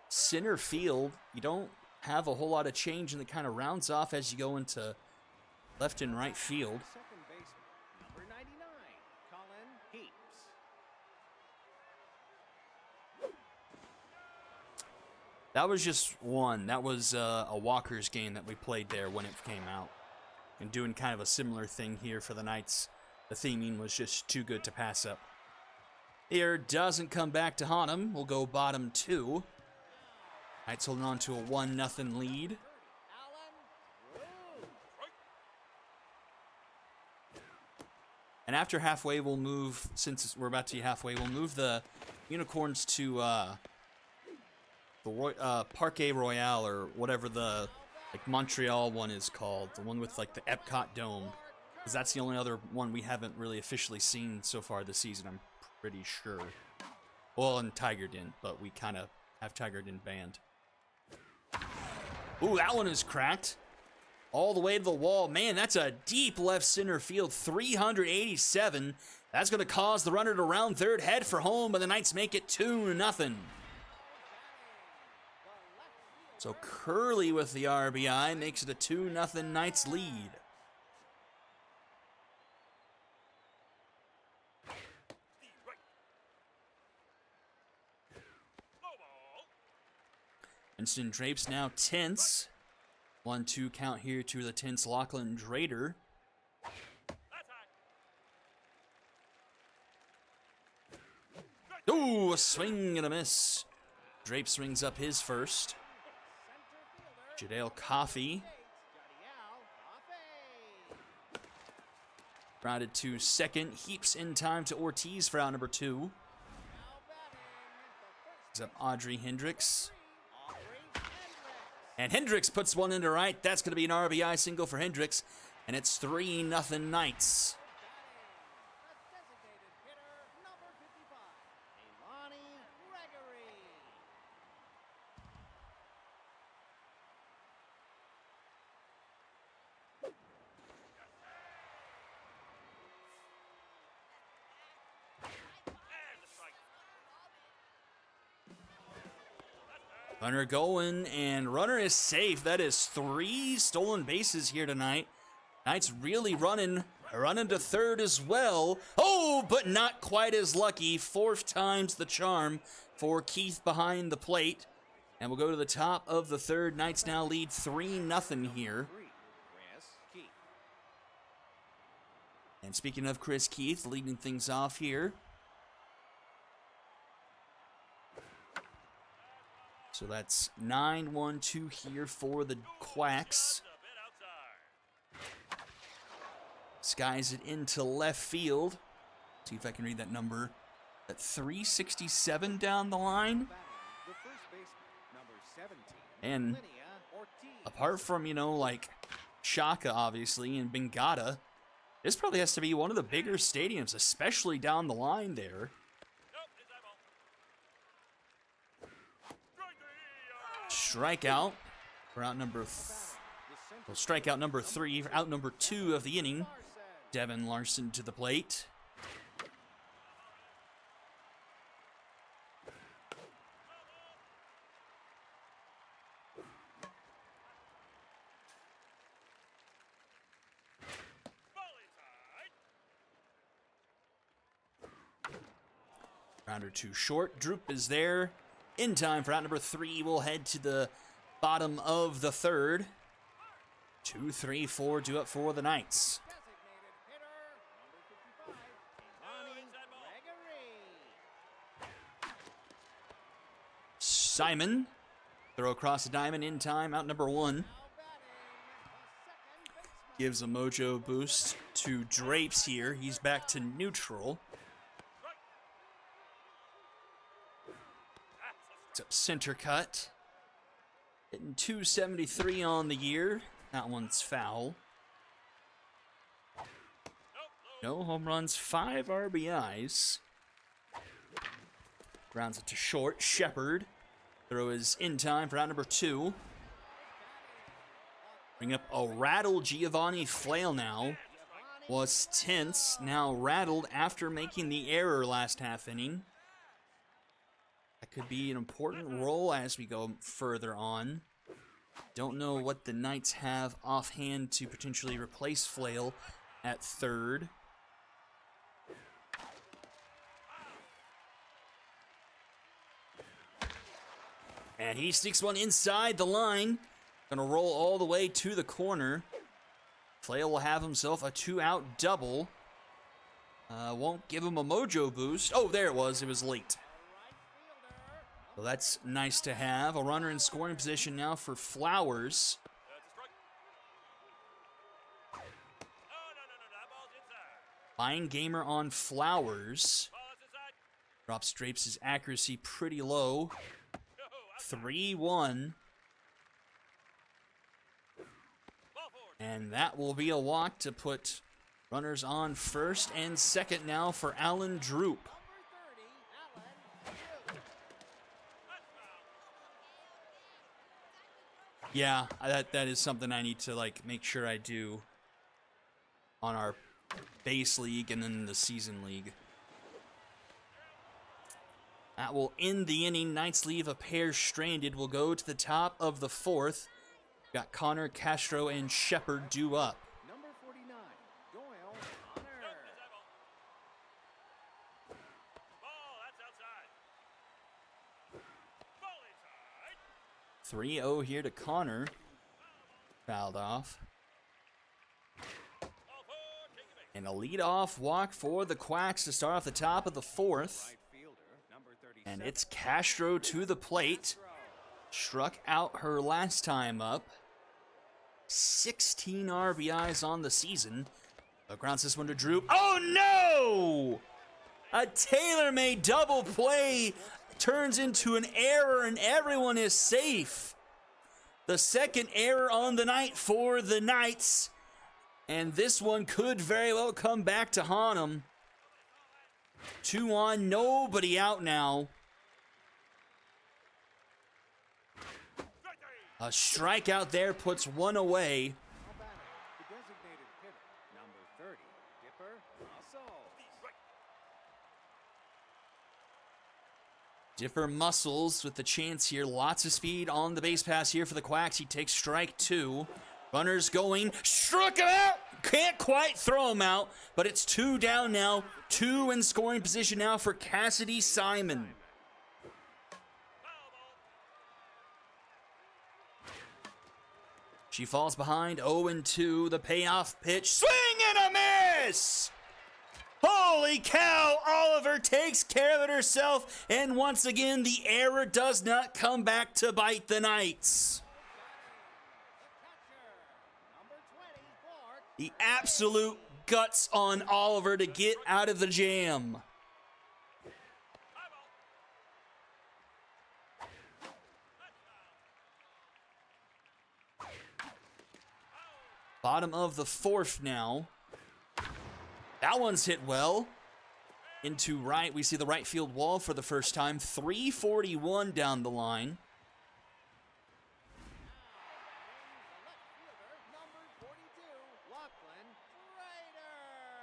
center field. You don't have a whole lot of change, and it kind of rounds off as you go into left and right field. Second baseman, number 99, Colin Heaps. That was just one. That was a Walker's game that we played there when it came out. And doing kind of a similar thing here for the Knights. The theming was just too good to pass up. Here doesn't come back to haunt him. We'll go bottom 2. Knights holding on to a 1-0 lead. And after halfway, we'll move, since we're about to be halfway, we'll move the Unicorns to the Parque Royale, or whatever the Montreal one is called. The one with the Epcot Dome. Because that's the only other one we haven't really officially seen so far this season, I'm pretty sure. Well, and Tiger didn't, but we kind of have Tiger didn't banned. Ooh, that one is cracked. All the way to the wall. Man, that's a deep left center field. 387. That's going to cause the runner to round third, head for home, but the Knights make it 2-0. So Curley with the RBI makes it a 2-0 Knights lead. Winston Drapes now tense. 1-2 count here to the tense Lachlan Drader. Ooh, a swing and a miss. Drape swings up his first. Jadale Coffey grounded to second. Heaps in time to Ortiz for out number 2. He's up Audrey Hendricks. And Hendricks puts one into right. That's going to be an RBI single for Hendricks. And it's 3-0 Knights. Runner going, and runner is safe. That is 3 stolen bases here tonight. Knights really running to third as well. Oh, but not quite as lucky. 4th time's the charm for Keith behind the plate. And we'll go to the top of the third. Knights now lead 3-0 here. And speaking of Chris Keith, leading things off here. So that's 9-1-2 here for the Quacks. Skies it into left field. See if I can read that number. At 367 down the line. And apart from, Shaka, obviously, and Bengata, this probably has to be one of the bigger stadiums, especially down the line there. Strikeout for out strikeout number 3, out number 2 of the inning. Devin Larson to the plate. Rounder 2 short. Droop is there. In time for out number 3. We'll head to the bottom of the third. 2, 3, 4 due up for the Knights. Simon. Throw across the diamond in time. Out number 1. gives a mojo boost to Drapes here. He's back to neutral. It's up center cut. Hitting 273 on the year. That one's foul. No home runs, 5 RBIs. Grounds it to short. Shepard. Throw is in time for out number 2. Bring up a rattled Giovanni Flail now. Was tense, now rattled after making the error last half inning. That could be an important role as we go further on. Don't know what the Knights have offhand to potentially replace Flail at third. And he sneaks one inside the line. Gonna roll all the way to the corner. Flail will have himself a 2-out double. Won't give him a mojo boost. Oh, there it was. It was late. So that's nice to have. A runner in scoring position now for Flowers. Fine gamer on Flowers. Drops Drapes' accuracy pretty low. 3-1. And that will be a walk to put runners on first and second now for Alan Droop. Yeah, that is something I need to make sure I do on our base league and then the season league. That will end the inning. Knights leave a pair stranded. We'll go to the top of the 4th. Got Connor, Castro, and Shepard due up. Number 49, Doyle Connor. Ball, that's outside. Ball inside. 3-0 here to Connor. Fouled off. And a leadoff walk for the Quacks to start off the top of the 4th. Right fielder, number 37. And it's Castro to the plate. Struck out her last time up. 16 RBIs on the season. Grounds this one to Droop. Oh no! A tailor-made double play turns into an error and everyone is safe. The second error on the night for the Knights. And this one could very well come back to haunt them. 2 on, nobody out now. A strikeout there puts one away. Now batting, the designated hitter, number 30, Dipper Muscle. Dipper Muscles with the chance here. Lots of speed on the base pass here for the Quacks. He takes strike 2. Runners going. Struck him out. Can't quite throw him out, but it's 2 down now. 2 in scoring position now for Cassidy Simon. She falls behind 0-2. The payoff pitch. Swing and a miss! Holy cow! Oliver takes care of it herself. And once again, the error does not come back to bite the Knights. The absolute guts on Oliver to get out of the jam. Bottom of the 4th now. That one's hit well. Into right, we see the right field wall for the first time. 341 down the line.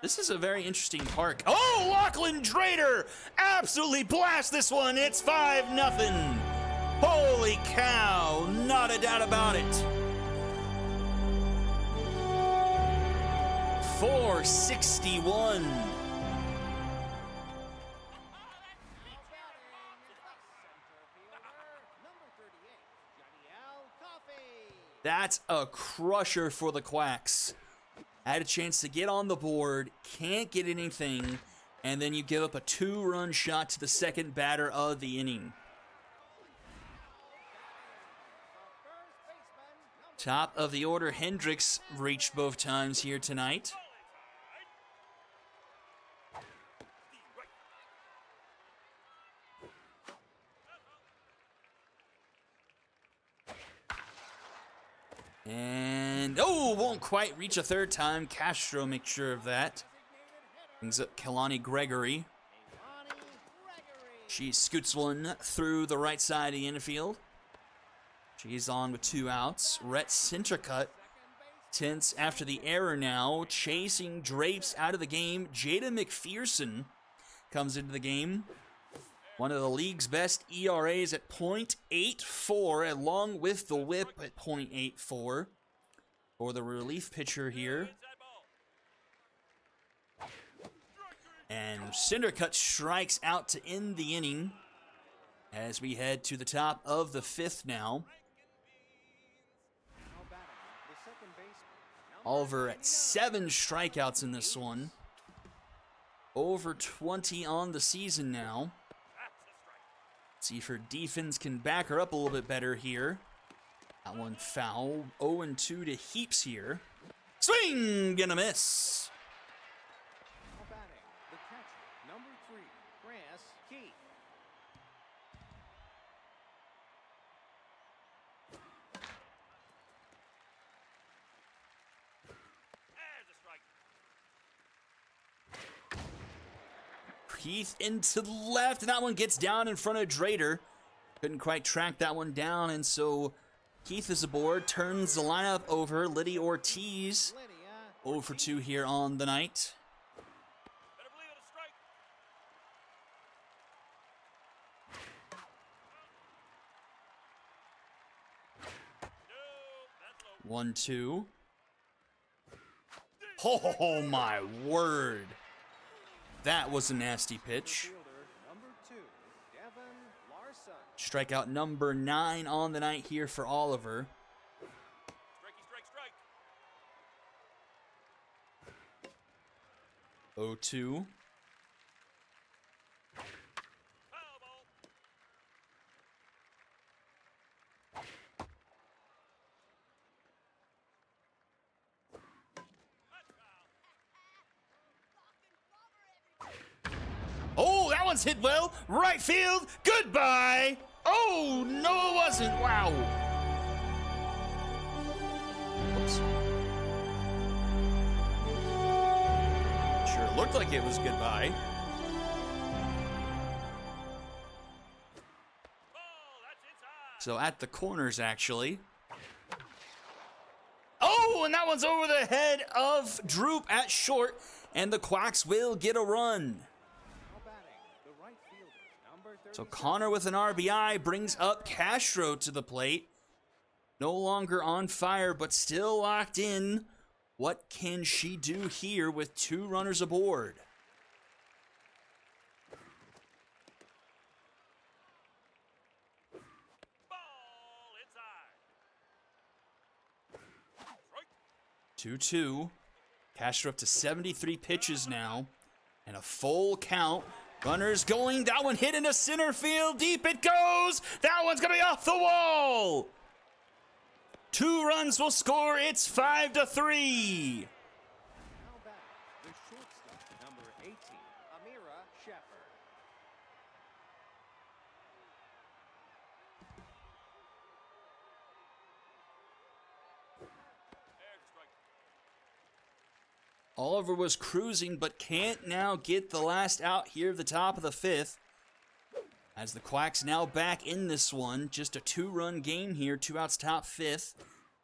This is a very interesting park. Oh, Lachlan Drader absolutely blast this one. It's 5-0. Holy cow, not a doubt about it. 461. That's a crusher for the Quacks. Had a chance to get on the board, can't get anything, and then you give up a 2-run shot to the second batter of the inning. Top of the order, Hendricks reached both times here tonight. And, oh, won't quite reach a third time. Castro makes sure of that. Brings up Kalani Gregory. She scoots one through the right side of the infield. She's on with 2 outs. Rhett Centercut tense after the error now. Chasing Drapes out of the game. Jada McPherson comes into the game. One of the league's best ERAs at .84, along with the whip at .84 for the relief pitcher here. And Cindercut strikes out to end the inning as we head to the top of the 5th now. Oliver at 7 strikeouts in this one. Over 20 on the season now. See if her defense can back her up a little bit better here. That one foul. 0-2 to Heaps here. Swing! Gonna miss. The catcher, number 3, Grass Keith. Heath into the left, and that one gets down in front of Drader. Couldn't quite track that one down, and so Keith is aboard, turns the lineup over. Lydia Ortiz, 0 for 2 here on the night. Better believe it, a strike. 1-2. Oh my word. That was a nasty pitch. Number 2, Devin Larson. Strikeout number 9 on the night here for Oliver. Strikey, strike, strike. 0-2. Foul ball. Oh, that one's hit well. Right field. Goodbye. Oh, no, it wasn't. Wow. Oops. Sure looked like it was goodbye. Ball, that's inside. So at the corners, actually. Oh, and that one's over the head of Droop at short, and the Quacks will get a run. Now batting, the right fielder, number 30. So Connor with an RBI brings up Castro to the plate. No longer on fire, but still locked in. What can she do here with 2 runners aboard? Ball inside. Strike. 2-2. Castro up to 73 pitches now. And a full count. Runners going. That one hit into center field. Deep it goes. That one's going to be off the wall. 2 runs will score. It's 5-3. Now batting, the shortstop, number 18, Amira Shepard. There's a strike. Oliver was cruising, but can't now get the last out here at the top of the 5th. As the Quacks now back in this one. Just a 2-run game here. 2 outs, top 5th.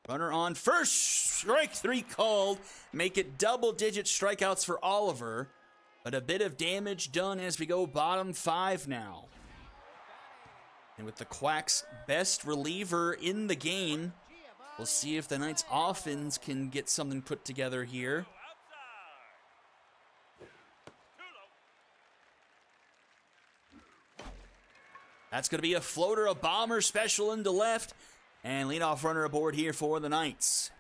Runner on first. Strike 3 called. Make it double-digit strikeouts for Oliver. But a bit of damage done as we go bottom 5 now. And with the Quacks' best reliever in the game, we'll see if the Knights' offense can get something put together here. That's going to be a floater, a bomber special into left, and leadoff runner aboard here for the Knights.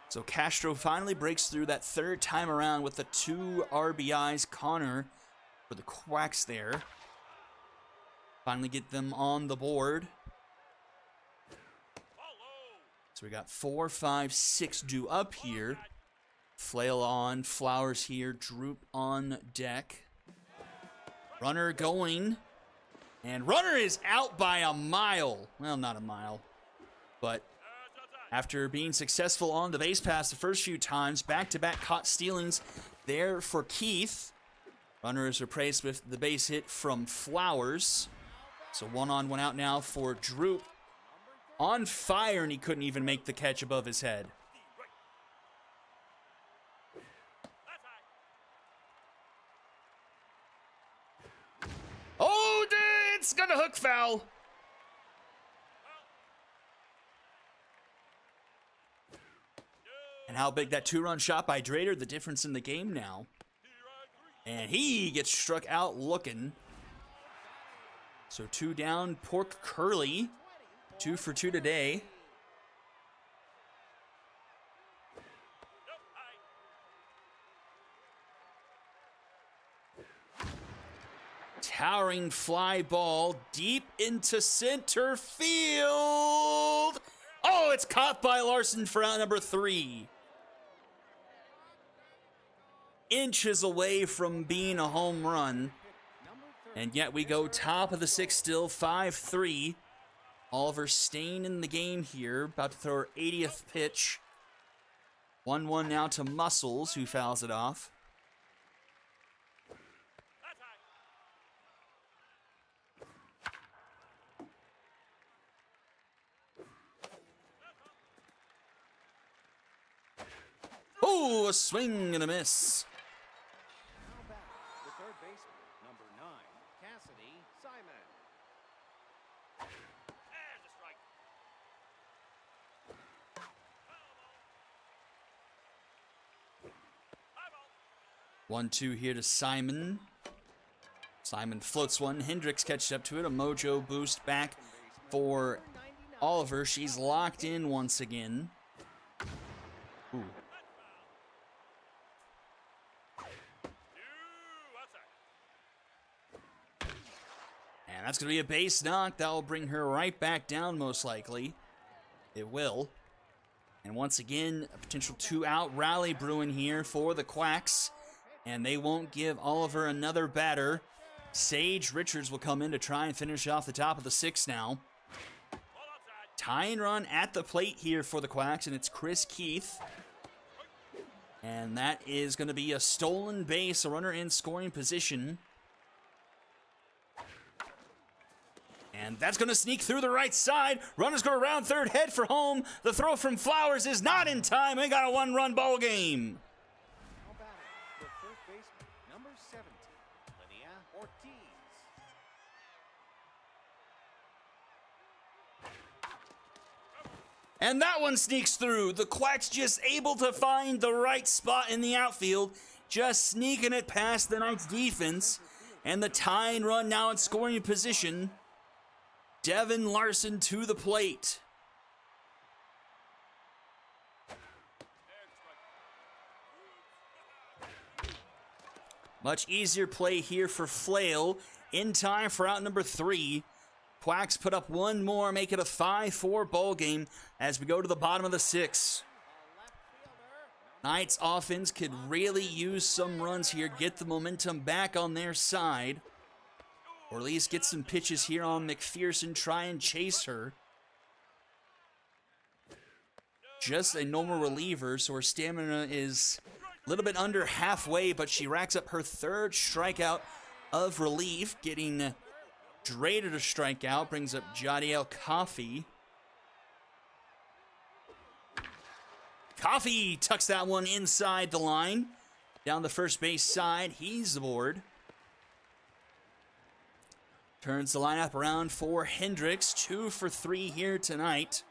So Castro finally breaks through that 3rd time around with the 2 RBIs. Connor for the Quacks there. Finally get them on the board. So we got 4, 5, 6 due up here. Flail on, Flowers here, Droop on deck. Runner going. And runner is out by a mile. Well, not a mile. But after being successful on the base pass the first few times, back-to-back caught stealings there for Keith. Runner is replaced with the base hit from Flowers. So 1 on, 1 out now for Droop. On fire, and he couldn't even make the catch above his head. Oh, it's gonna hook foul. And how big that 2-run shot by Drader, the difference in the game now. And he gets struck out looking. So 2 down, Pork Curly. 2 for 2 today. Towering fly ball deep into center field. Oh, it's caught by Larson for out number 3. Inches away from being a home run. And yet we go top of the 6th still, 5-3. Oliver staying in the game here, about to throw her 80th pitch. 1-1 now to Muscles, who fouls it off. Oh, a swing and a miss. Now back, the third baseman, number 9, Cassidy Simon. And a strike. 1-2 here to Simon. Simon floats one. Hendricks catches up to it. A mojo boost back for Oliver. She's locked in once again. Ooh. And that's going to be a base knock. That will bring her right back down, most likely. It will. And once again, a potential 2-out rally brewing here for the Quacks. And they won't give Oliver another batter. Sage Richards will come in to try and finish off the top of the 6th now. Tying run at the plate here for the Quacks, and it's Chris Keith. And that is going to be a stolen base, a runner in scoring position. And that's going to sneak through the right side. Runner's going to round third, head for home. The throw from Flowers is not in time. We got a 1-run ball game. Now batting, the first baseman, number 17, Linnea Ortiz. And that one sneaks through. The Quacks just able to find the right spot in the outfield. Just sneaking it past the Knights defense. And the tying run now in scoring position. Devin Larson to the plate. Much easier play here for Flail. In time for out number 3. Quacks put up one more, make it a 5-4 ball game as we go to the bottom of the 6th. Knights offense could really use some runs here, get the momentum back on their side. Or at least get some pitches here on McPherson, try and chase her. Just a normal reliever, so her stamina is a little bit under halfway, but she racks up her 3rd strikeout of relief, getting Drader to strike out, brings up Jadiel Coffey. Coffey tucks that one inside the line. Down the first base side, he's aboard. Turns the lineup around for Hendricks. 2 for 3 here tonight.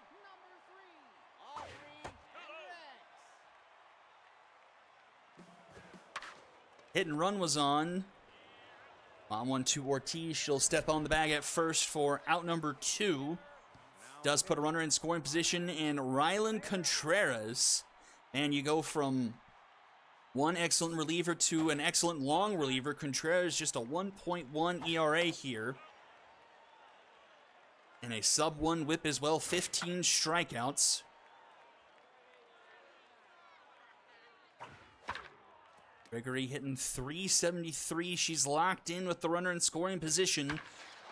Hit and run was on. On 1-2 Ortiz. She'll step on the bag at first for out number 2. Does put a runner in scoring position, and Rylan Contreras. And you go from one excellent reliever to an excellent long reliever. Contreras just a 1.1 ERA here. And a sub-1 whip as well, 15 strikeouts. Gregory hitting .373. She's locked in with the runner in scoring position.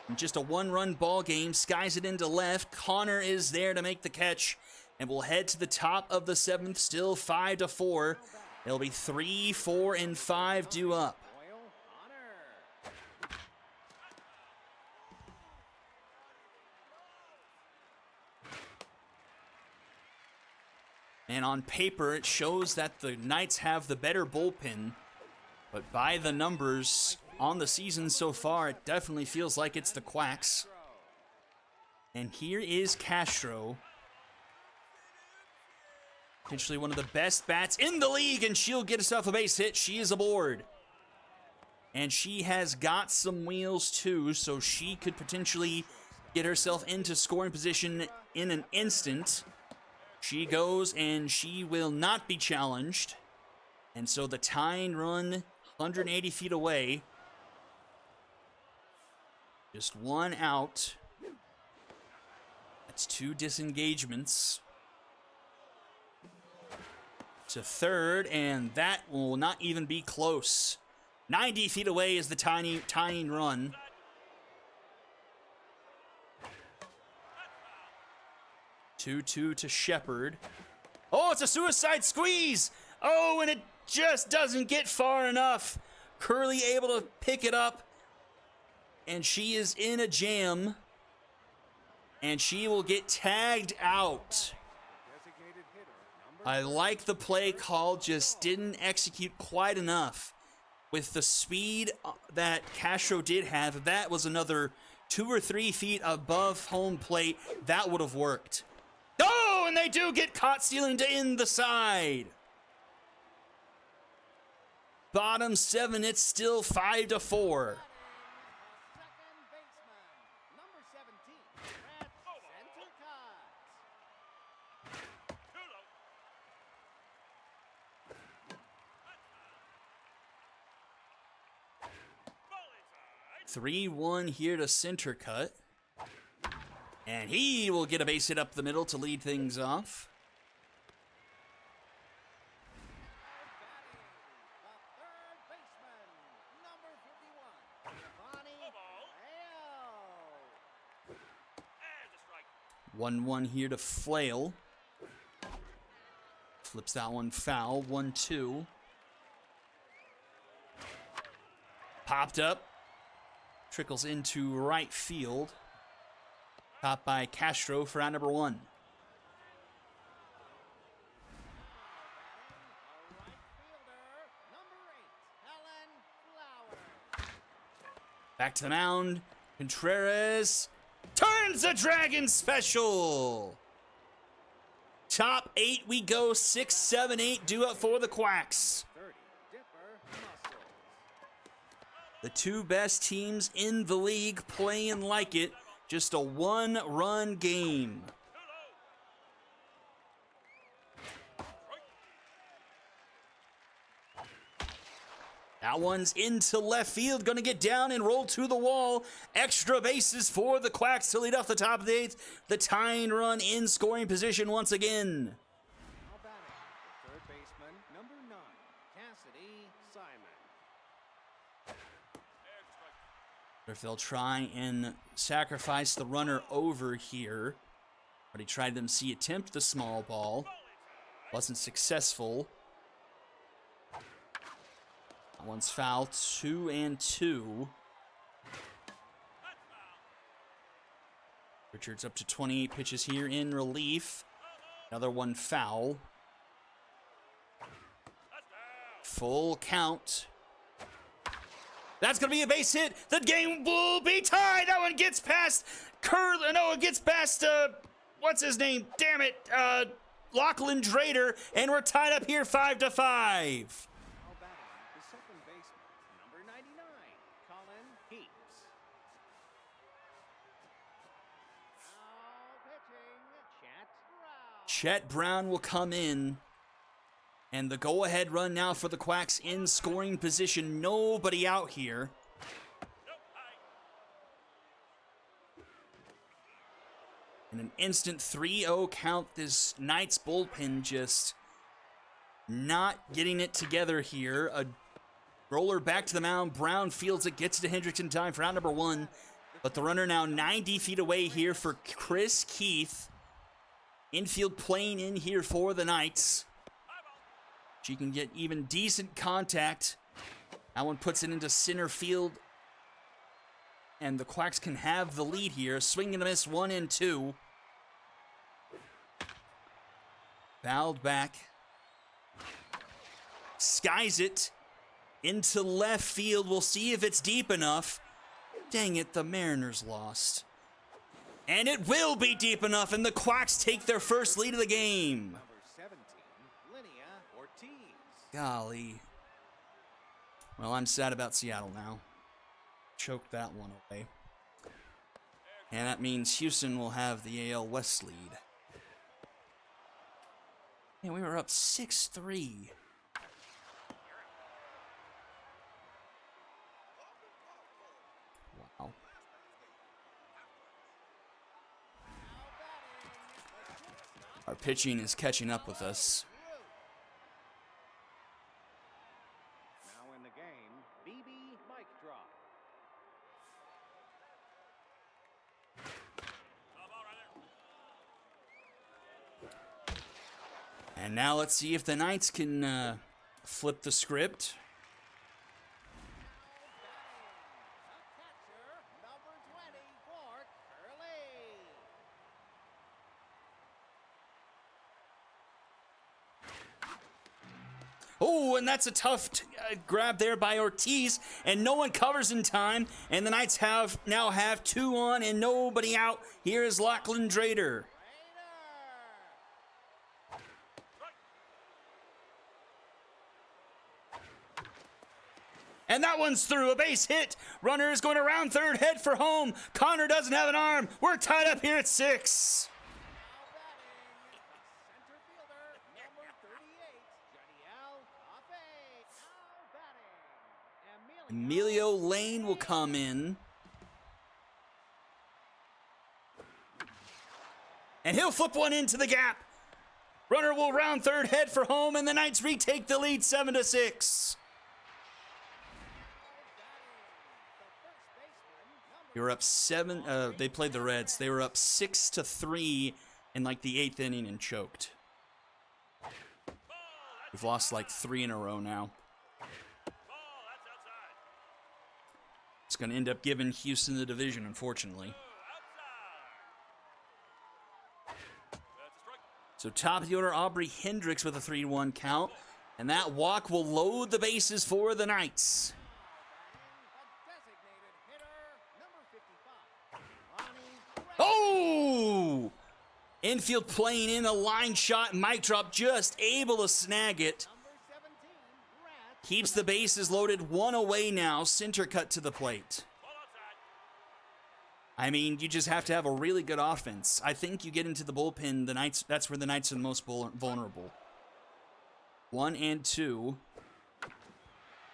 And just a one-run ball game. Skies it into left. Connor is there to make the catch. And we'll head to the top of the 7th, still 5-4. It'll be 3, 4, and 5 due up. And on paper, it shows that the Knights have the better bullpen. But by the numbers on the season so far, it definitely feels like it's the Quacks. And here is Castro. Potentially one of the best bats in the league, and she'll get herself a base hit. She is aboard. And she has got some wheels too, so she could potentially get herself into scoring position in an instant. She goes, and she will not be challenged. And so the tying run, 180 feet away. Just one out. That's 2 disengagements. To third, and that will not even be close. 90 feet away is the tying run. Two to Shepard. Oh, it's a suicide squeeze! Oh, and it just doesn't get far enough. Curley able to pick it up, and she is in a jam, and she will get tagged out. I like the play call, just didn't execute quite enough. With the speed that Castro did have, if that was another 2 or 3 feet above home plate, that would have worked. Oh, and they do get caught stealing to in the side. Bottom 7, it's still 5-4. Second baseman, number 17, Red center cut. 3-1 here to center cut. And he will get a base hit up the middle to lead things off. Batting, 1-1 here to Flail. Flips that one foul. 1-2. Popped up. Trickles into right field. Caught by Castro for out number 1. Back to the mound. Contreras turns the Dragon special. Top 8 we go. 6, 7, 8 due up for the Quacks. 30, Dipper Muscles. The 2 best teams in the league playing like it. Just a 1-run game. That one's into left field. Going to get down and roll to the wall. Extra bases for the Quacks to lead off the top of the 8th. The tying run in scoring position once again. Now batting, the third baseman, number 9, Cassidy Simon. If they'll try and sacrifice the runner over here. Already tried them see attempt the small ball. Wasn't successful. That one's foul. 2-2. Richards up to 28 pitches here in relief. Another one foul. Full count. That's going to be a base hit. The game will be tied. That one gets past Curler. No, it gets past, what's his name? Damn it. Lachlan Drader. And we're tied up here 5-5. Now batting, the second baseman, number 99, Colin Heaps. Now pitching, Chet Brown. Chet Brown will come in. And the go-ahead run now for the Quacks in scoring position. Nobody out here. In an instant 3-0 count, this Knights bullpen just not getting it together here. A Roller back to the mound. Brown fields it, gets to Hendricks in time for out number 1. But the runner now 90 feet away here for Chris Keith. Infield playing in here for the Knights. She can get even decent contact. That one puts it into center field. And the Quacks can have the lead here. Swing and a miss, 1-2. Fouled back. Skies it into left field. We'll see if it's deep enough. Dang it, the Mariners lost. And it will be deep enough, and the Quacks take their first lead of the game. Number 17, Linnea Ortiz. Golly. Well, I'm sad about Seattle now. Choked that one away. And that means Houston will have the AL West lead. And we were up 6-3. Wow. Our pitching is catching up with us. Now in the game, BB mic drop. And now let's see if the Knights can flip the script. Number 20, Clark Curley. Oh, and that's a tough grab there by Ortiz, and no one covers in time, and the Knights now have 2 on and nobody out. Here is Lachlan Drader. And that one's through, a base hit. Runner is going around third, head for home. Connor doesn't have an arm. We're tied up here at 6. Center fielder, number 38, Jadiel Coffey. Now batting, Emilio Lane will come in. And he'll flip one into the gap. Runner will round third, head for home, and the Knights retake the lead 7-6. They were up 7. They played the Reds. They were up 6-3 in like the 8th inning and choked. We've lost like 3 in a row now. It's going to end up giving Houston the division, unfortunately. So top of the order, Aubrey Hendricks with a 3-1 count. And that walk will load the bases for the Knights. Oh! Infield playing in a line shot. Mic drop, just able to snag it. Keeps the bases loaded, 1 away now. Center cut to the plate. I mean, you just have to have a really good offense. I think you get into the bullpen, the Knights. That's where the Knights are the most vulnerable. 1-2.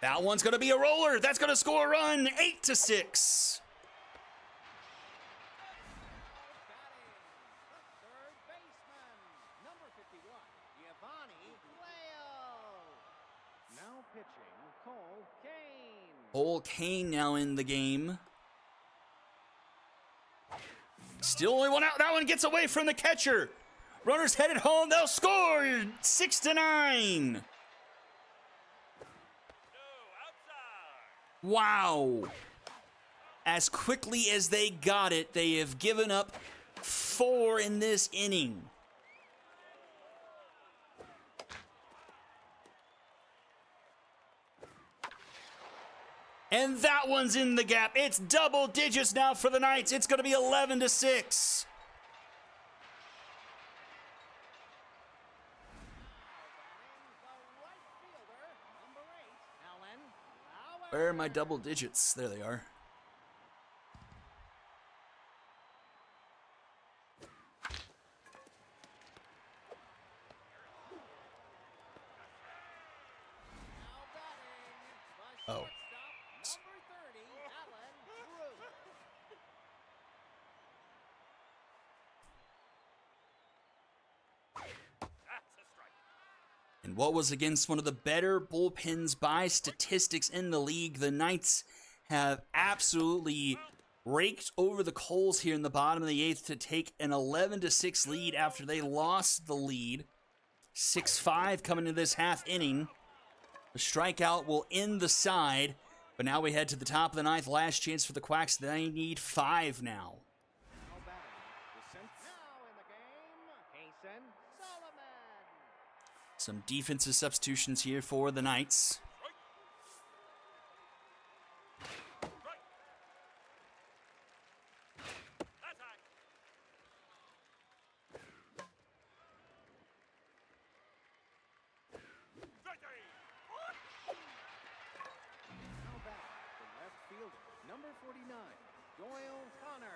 That one's going to be a roller. That's going to score a run. 8-6. Cole Kane now in the game. Still only one out. That one gets away from the catcher. Runners headed home. They'll score 6-9. Wow. As quickly as they got it, they have given up 4 in this inning. And that one's in the gap. It's double digits now for the Knights. It's going to be 11-6. Where are my double digits? There they are. Oh. And what was against one of the better bullpens by statistics in the league, the Knights have absolutely raked over the coals here in the bottom of the 8th to take an 11-6 lead after they lost the lead. 6-5 coming into this half inning. The strikeout will end the side, but now we head to the top of the 9th. Last chance for the Quacks. They need 5 now. Some defensive substitutions here for the Knights. Number 49, Doyle Connor.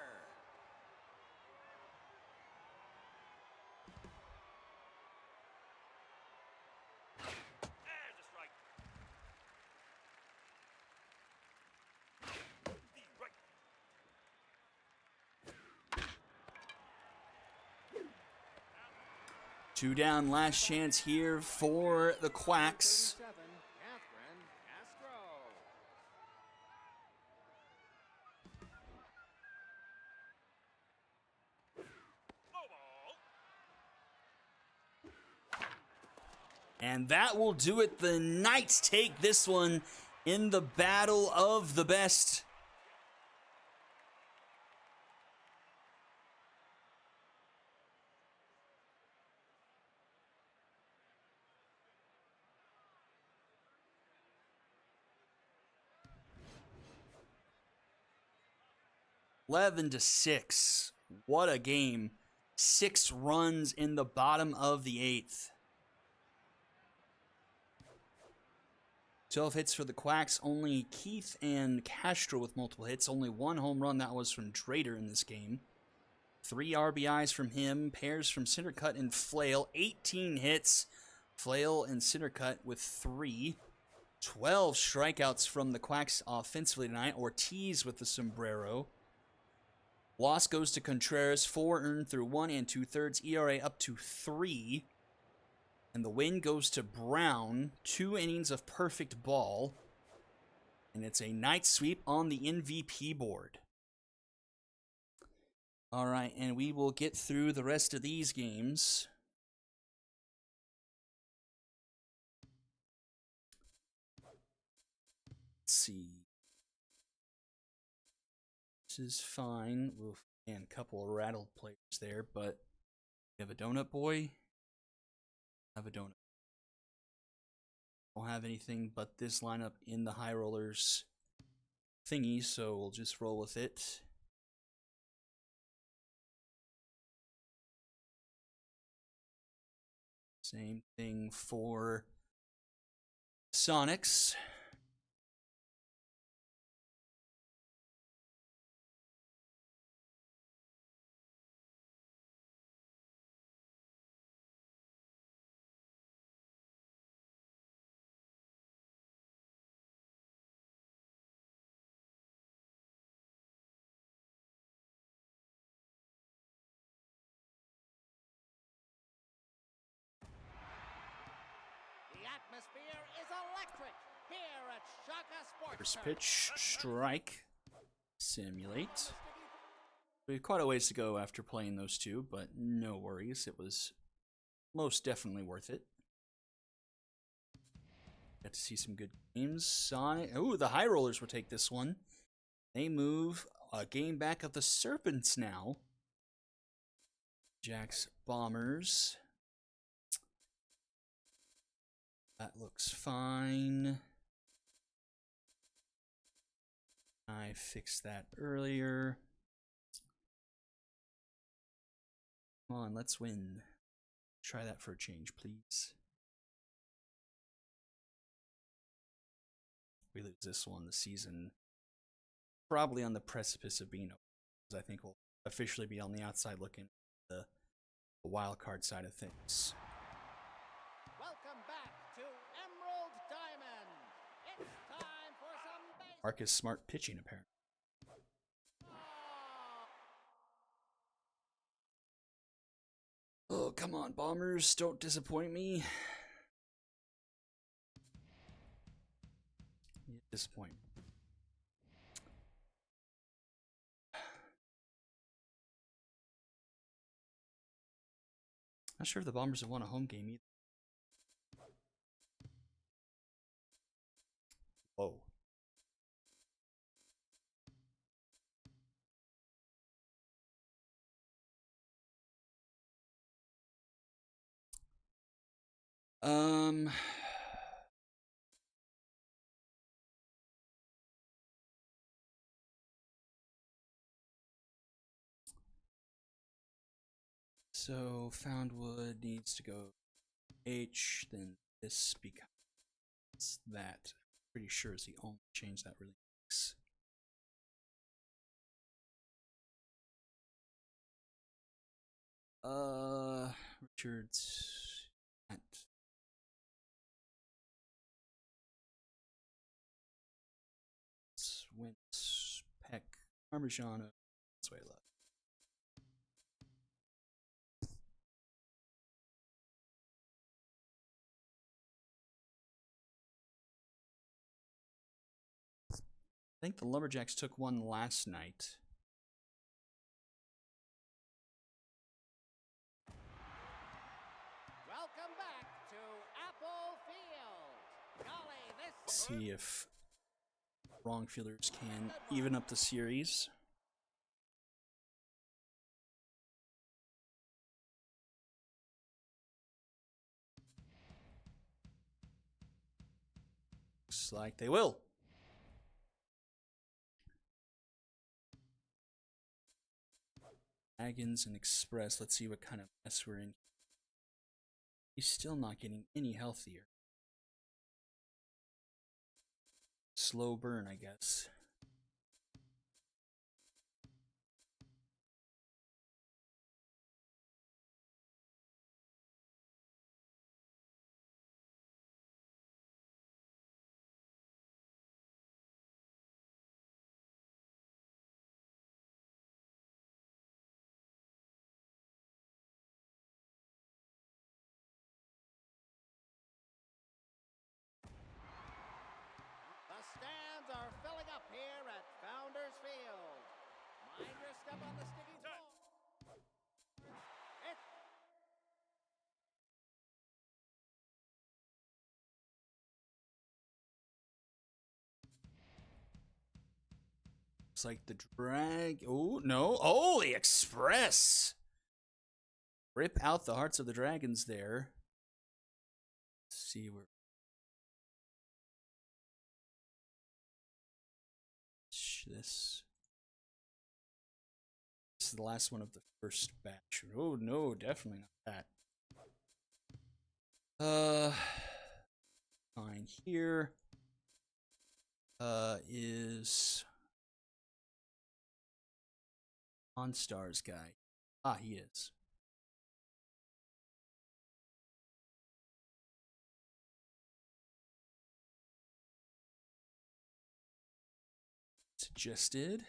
There's a strike. The right. 2 down, last chance here for the Quacks. 37, Catherine Castro. Low ball. And that will do it. The Knights take this one in the battle of the best. Eleven to 6. What a game. 6 runs in the bottom of the 8th. 12 hits for the Quacks. Only Keith and Castro with multiple hits. Only 1 home run. That was from Drader in this game. 3 RBIs from him. Pairs from Cindercut and Flail. 18 hits. Flail and Cindercut with 3. 12 strikeouts from the Quacks offensively tonight. Ortiz with the sombrero. Loss goes to Contreras, 4 earned through 1 2/3, ERA up to 3. And the win goes to Brown, 2 innings of perfect ball. And it's a night sweep on the MVP board. All right, and we will get through the rest of these games. Let's see. This is fine. Oof, man, a couple of rattled players there, but we have a donut boy. Have a donut. Don't have anything but this lineup in the high rollers thingy, so we'll just roll with it. Same thing for Sonics. The atmosphere is electric here at Shaka Sports. First Turf. pitch, strike, simulate. We have quite a ways to go after playing those two, but no worries. It was most definitely worth it. Got to see some good games. Sonic. Ooh, the high rollers will take this one. They move a game back of the Serpents now. Jack's Bombers. That looks fine. I fixed that earlier. Come on, let's win. Try that for a change, please. We lose this one, the season probably on the precipice of being over. I think we'll officially be on the outside looking at the wild card side of things. Welcome back to Emerald Diamond. It's time for some baseball. Marcus Smart pitching, apparently. Oh, come on, Bombers. Don't disappoint me. Disappointment. Not sure if the Bombers have won a home game either. Whoa. So Foundwood needs to go H, then this becomes that. Pretty sure is the only change that really makes. Richards at Wentz, Peck, Parmigiano, Venezuela. I think the Lumberjacks took one last night. Welcome back to Apple Field. Golly, this See if wrong fielders can even up the series. Looks like they will. Dragons and Express. Let's see what kind of mess we're in. He's still not getting any healthier. Slow burn, I guess. The stands are filling up here at Founders Field. Mind your step on the sticky floor. It's Looks like the drag. Oh, no. Oh, the Express. Rip out the hearts of the Dragons there. Let's see where. This is the last one of the first batch. Oh, no, definitely not that. Fine here. Is OnStars guy. Ah, he is. Suggested.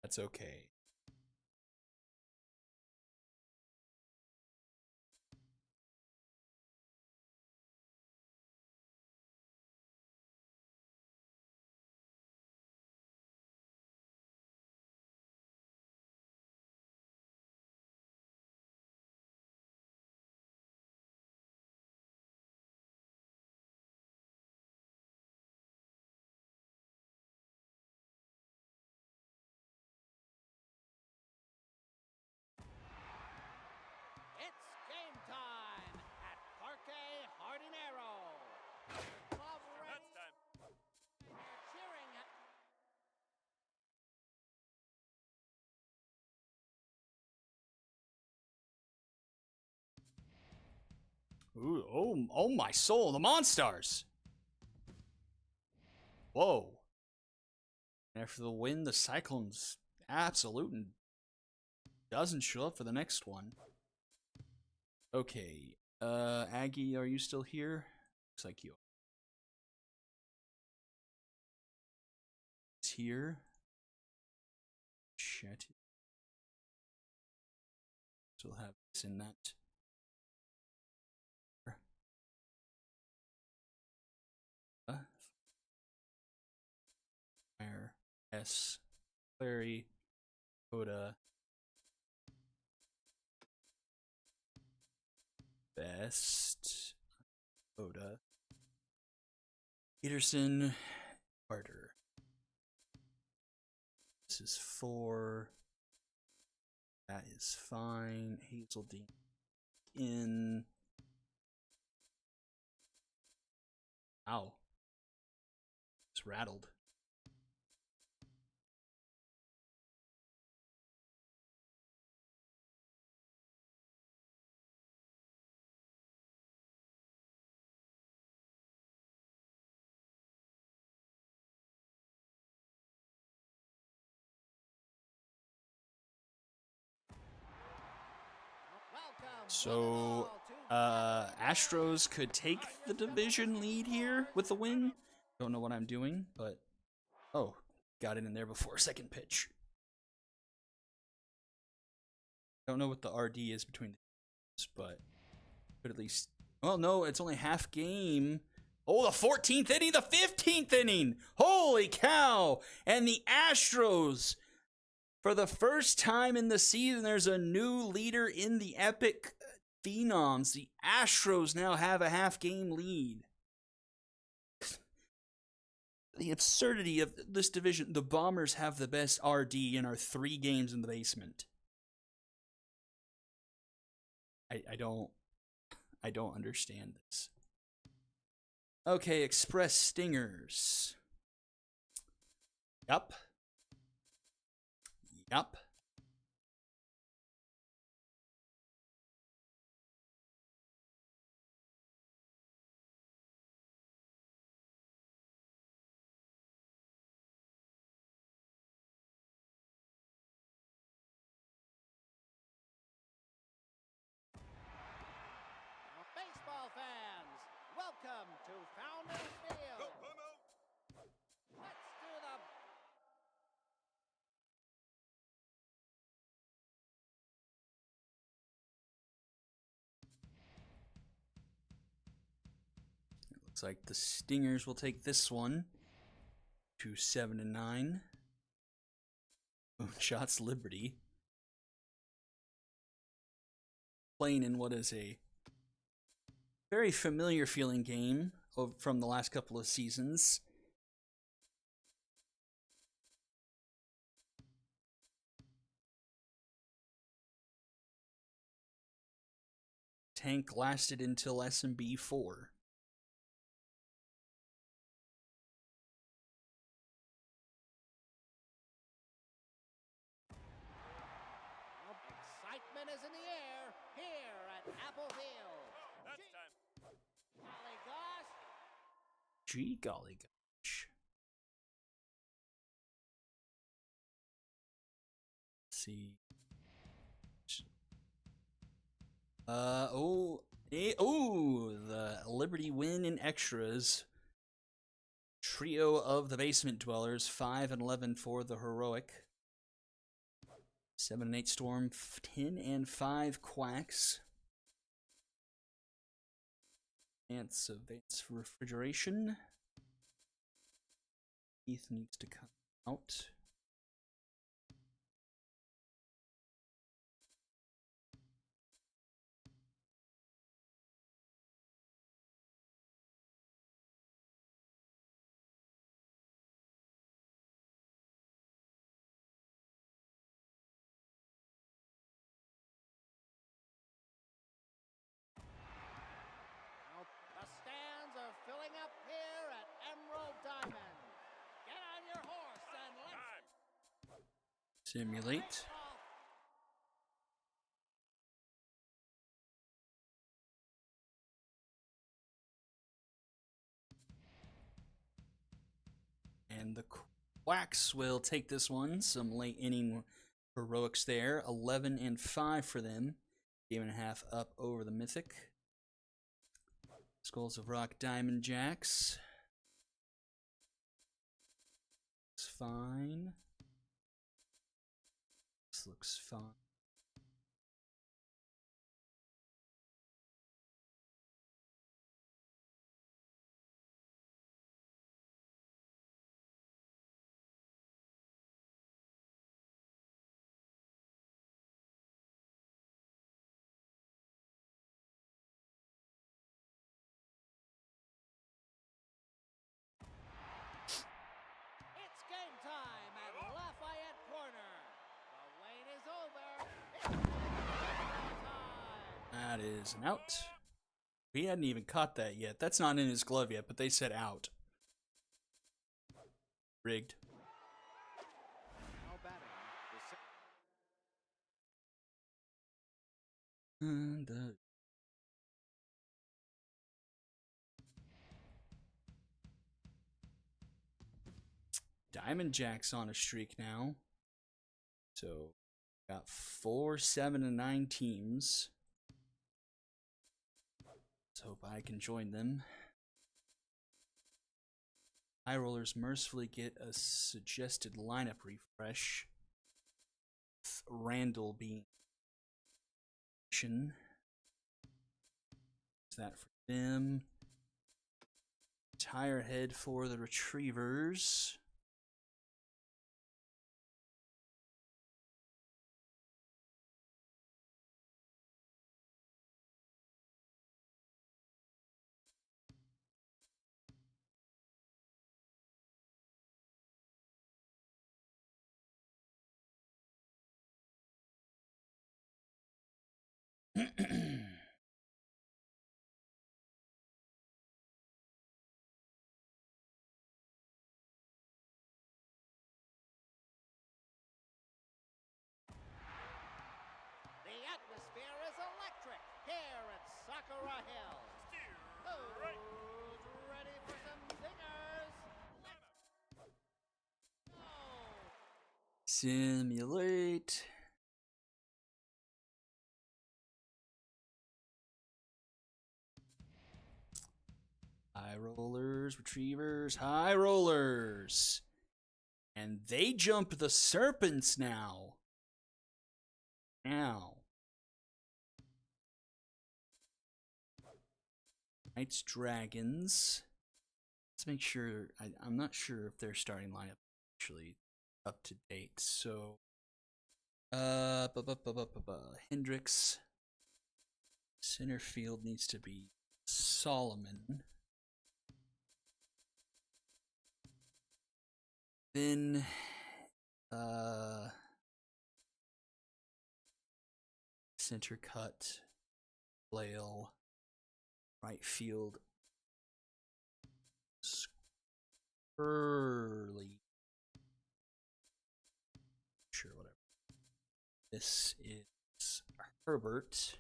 That's okay. game time at Parque Jardinero. Love That's time. cheering. Ooh, oh my soul, the Monstars. Whoa. After the win, the Cyclones absolutely doesn't show up for the next one. Okay. Aggie, are you still here? Looks like you are. here. Shit. Still have this in that. Fire S. Clary. Coda. Best. Coda. Peterson. Carter. This is 4. That is fine. Hazeldean in. Ow. It's rattled. So, Astros could take the division lead here with the win. Don't know what I'm doing, but oh, got it in there before second pitch. Don't know what the RD is between the teams, but could at least. Well, no, it's only half game. Oh, the 14th inning, the 15th inning. Holy cow! And the Astros, for the first time in the season, there's a new leader in the Epic Phenoms. The Astros now have a half-game lead. The absurdity of this division. The Bombers have the best RD and are 3 games in the basement. I don't understand this. Okay, Express Stingers. Yup. Baseball fans, welcome to Founders Field. Let's do the Looks like the Stingers will take this one to 7-9. Moonshots Liberty. Playing in what is a very familiar feeling game from the last couple of seasons. Tank lasted until SMB 4. excitement is in the air here at Apple Field. That's time. Golly gosh. Gee golly gosh. Let's see. The Liberty win in extras. Trio of the Basement Dwellers, 5-11 for the Heroic. 7-8 Storm, 10-5 Quacks. Advance Refrigeration. Keith needs to come out. The stands are filling up here at Emerald Diamond. Get on your horse and let's Simulate. And the Quacks will take this one. Some late inning heroics there. 11-5 for them. Game and a half up over the Mythic. Skulls of Rock, Diamond Jacks. fine. This looks fine. It's game time at Lafayette Corner. The wait is over. It's time. That is an out. We hadn't even caught that yet. That's not in his glove yet, but they said out. Rigged. Now batting, And, Diamond Jack's on a streak now. So, got 4, 7, and 9 teams. Let's hope I can join them. High Rollers mercifully get a suggested lineup refresh. With Randall being. Is that for them? Tire head for the Retrievers. the atmosphere is electric here at Sakura Hill. Who's ready for some zingers? Go! Simulate. High Rollers, Retrievers, High Rollers. And they jump the Serpents now. Knights, Dragons. Let's make sure. I'm not sure if their starting lineup is actually up to date. So, Hendricks. Center field needs to be Solomon. Then, center cut, Flail, right field, Early. Sure, whatever. This is Herbert.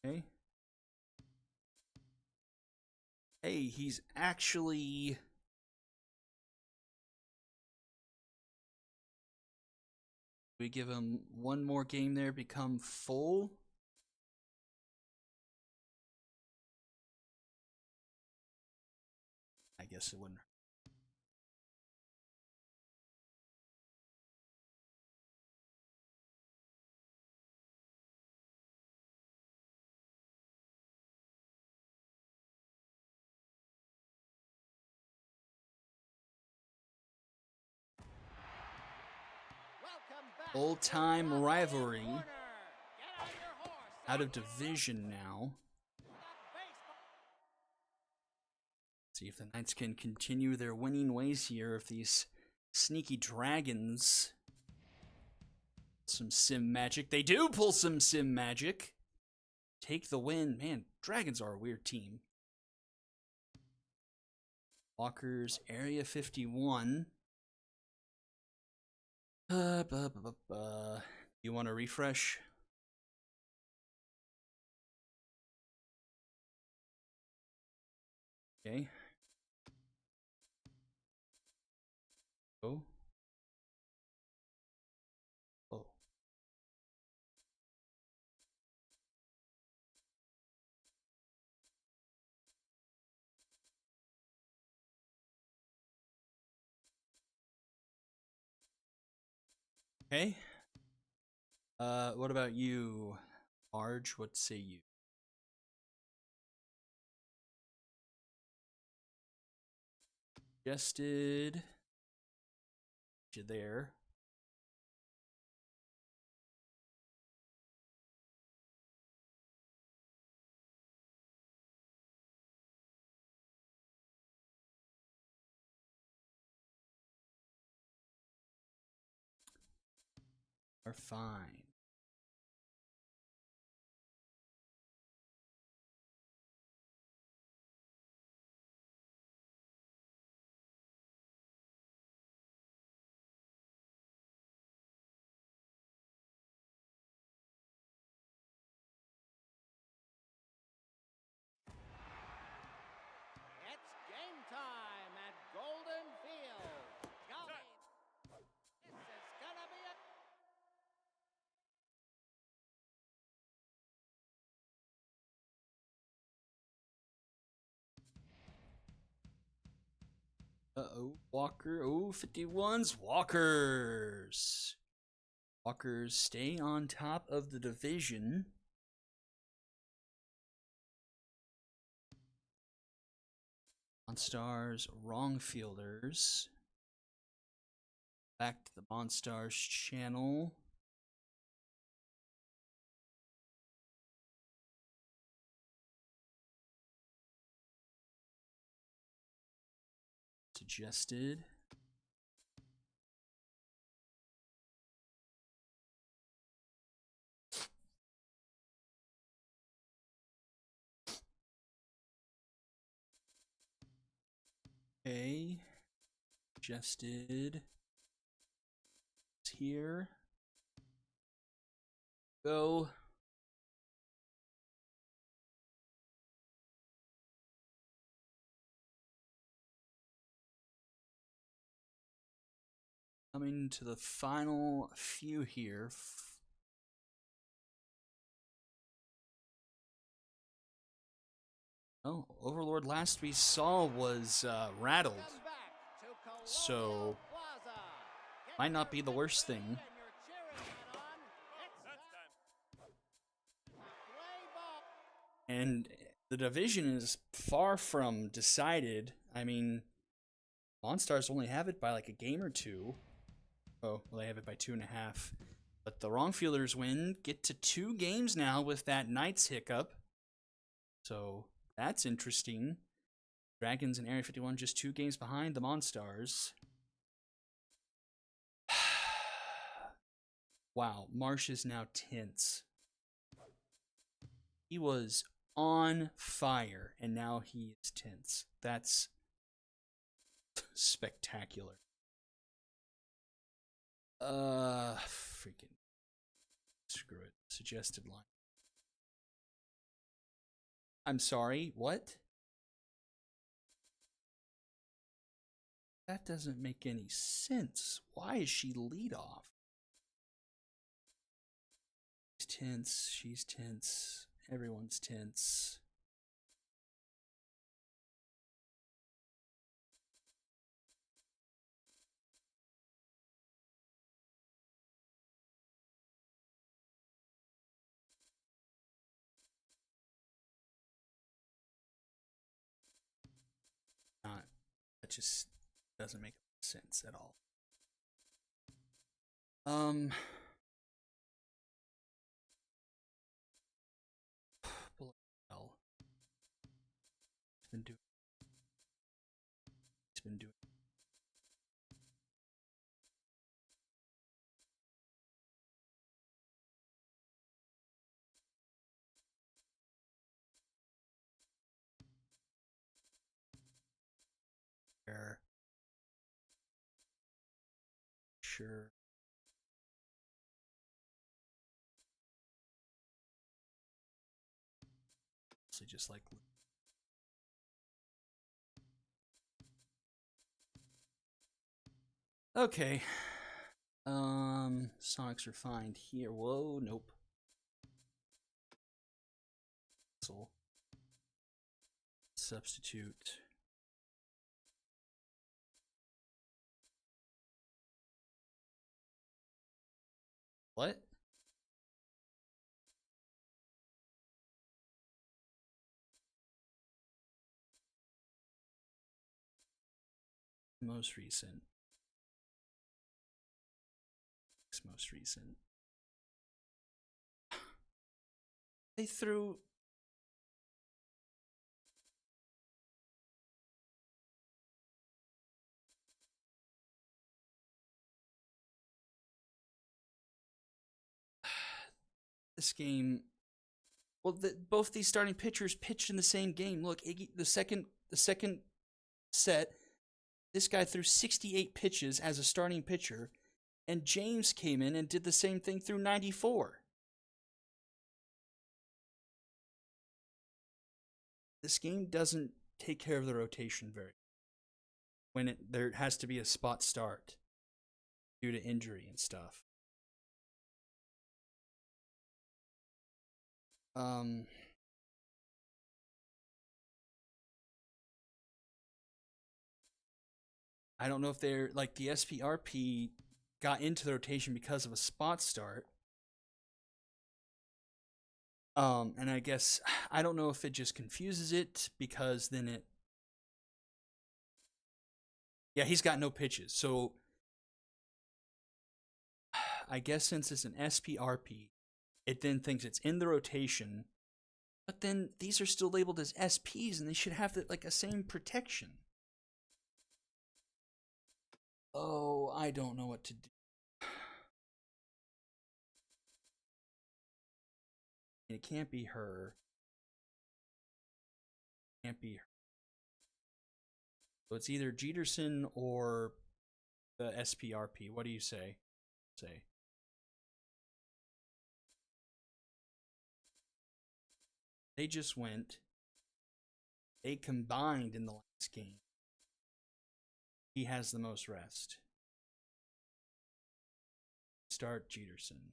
Okay. Hey, he's actually. We give him one more game there, become full. I guess it wouldn't. Welcome back. Old-time to rivalry. Lafayette Corner. Get on your horse. Out of division now. See if the Knights can continue their winning ways here. If these sneaky Dragons. Some sim magic. They do pull some sim magic. Take the win. Man, Dragons are a weird team. Walkers, Area 51. You want to refresh? Okay. Go. Okay. What about you, Marge? What say you? Suggested. You there? Are fine. It's game time at Golden Field. Golly, this is gonna be a Uh-oh. Walker. Oh, 51s. Walkers. Walkers stay on top of the division. Monstars, wrong fielders. Back to the Monstars channel. Suggested. Okay. Suggested. It's here. Go. Coming to the final few here. Oh, Overlord last we saw was rattled. come back to Colonial So, Plaza. Get might not your be the worst victory thing. and your cheering hat on. It's time. Play ball. And the division is far from decided. I mean, Monstars only have it by like a game or two. Oh, well, they have it by 2.5. But the wrong fielders win, get to 2 games now with that Knights hiccup. So that's interesting. Dragons and Area 51 just 2 games behind the Monstars. Wow, Marsh is now tense. He was on fire, and now he is tense. That's spectacular. Freaking screw it. Suggested line. I'm sorry, what? That doesn't make any sense. Why is she lead off? She's tense. She's tense. Everyone's tense. Not. That just doesn't make sense at all. Well, He's been doing. Sure. So just like. Okay. Sonics are fine here. Whoa, nope. Substitute. What? Most recent. Most recent. They threw. This game. Well, both these starting pitchers pitched in the same game. Look, Iggy, the second set, this guy threw 68 pitches as a starting pitcher, and James came in and did the same thing through 94. This game doesn't take care of the rotation very when there has to be a spot start due to injury and stuff. I don't know if they're like the SPRP got into the rotation because of a spot start. And I guess I don't know if it just confuses it because then it. Yeah, he's got no pitches. So I guess since it's an SPRP, it then thinks it's in the rotation. But then these are still labeled as SPs and they should have like a same protection. Oh, I don't know what to do. It can't be her. It can't be her. So it's either Jeterson or the SPRP. What do you say? They just went. They combined in the last game. He has the most rest. Start Jeterson.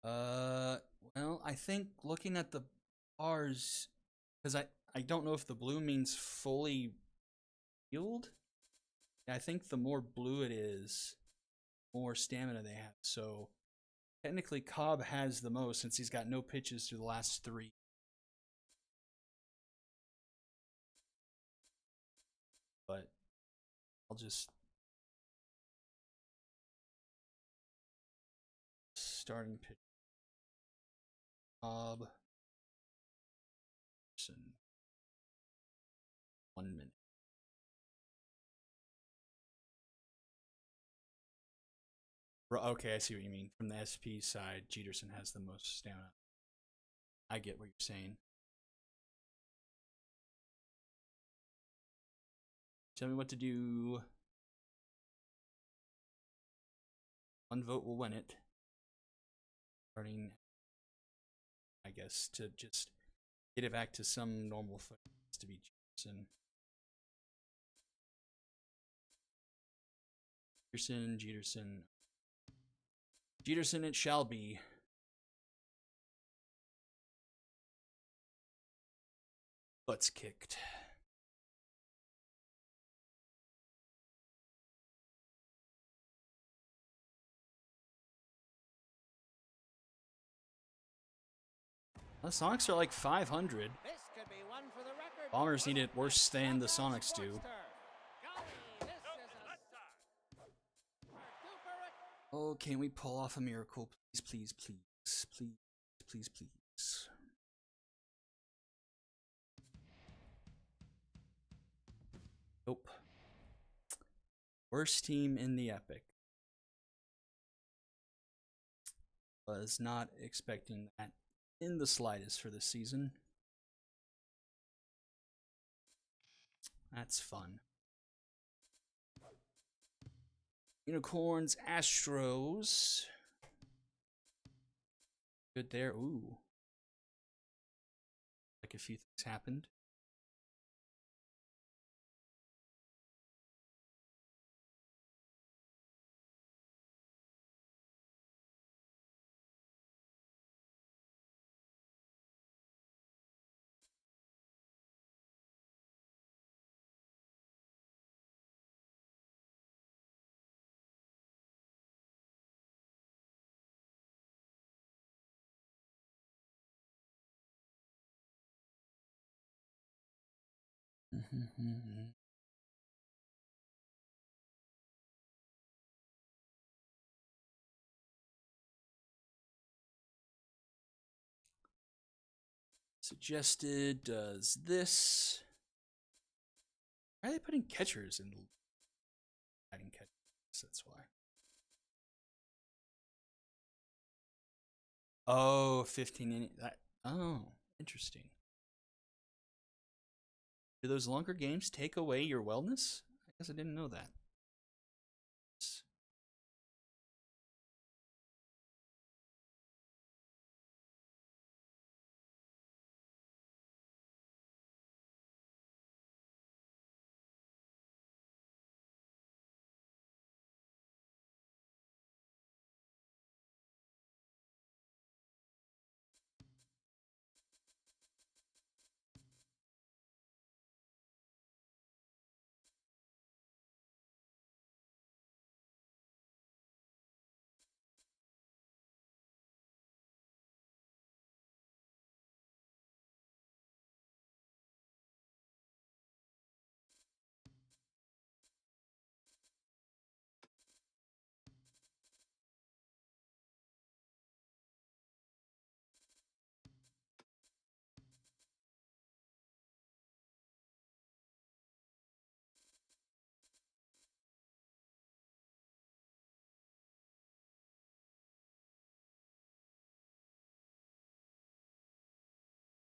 Well, I think looking at the bars, because I don't know if the blue means fully healed. I think the more blue it is, more stamina they have. So technically, Cobb has the most since he's got no pitches through the last 3. But I'll just starting pitch. Cobb. 1 minute. Okay, I see what you mean. From the SP side, Jeterson has the most stamina. I get what you're saying. Tell me what to do. 1 vote will win it. Starting, I guess, to just get it back to some normal footing to be Jeterson. Jeterson it shall be. Butts kicked. The Sonics are like 500. Bombers need it worse than the Sonics do. Oh, can we pull off a miracle? Please, please, please, please, please, please. Nope. Worst team in the Epic. Was not expecting that in the slightest for this season. That's fun. Unicorns, Astros. Good there. Ooh. Like a few things happened. Suggested does this. Why are they putting catchers in batting catchers? That's why. Oh, 15 innings. Oh, interesting. Do those longer games take away your wellness? I guess I didn't know that.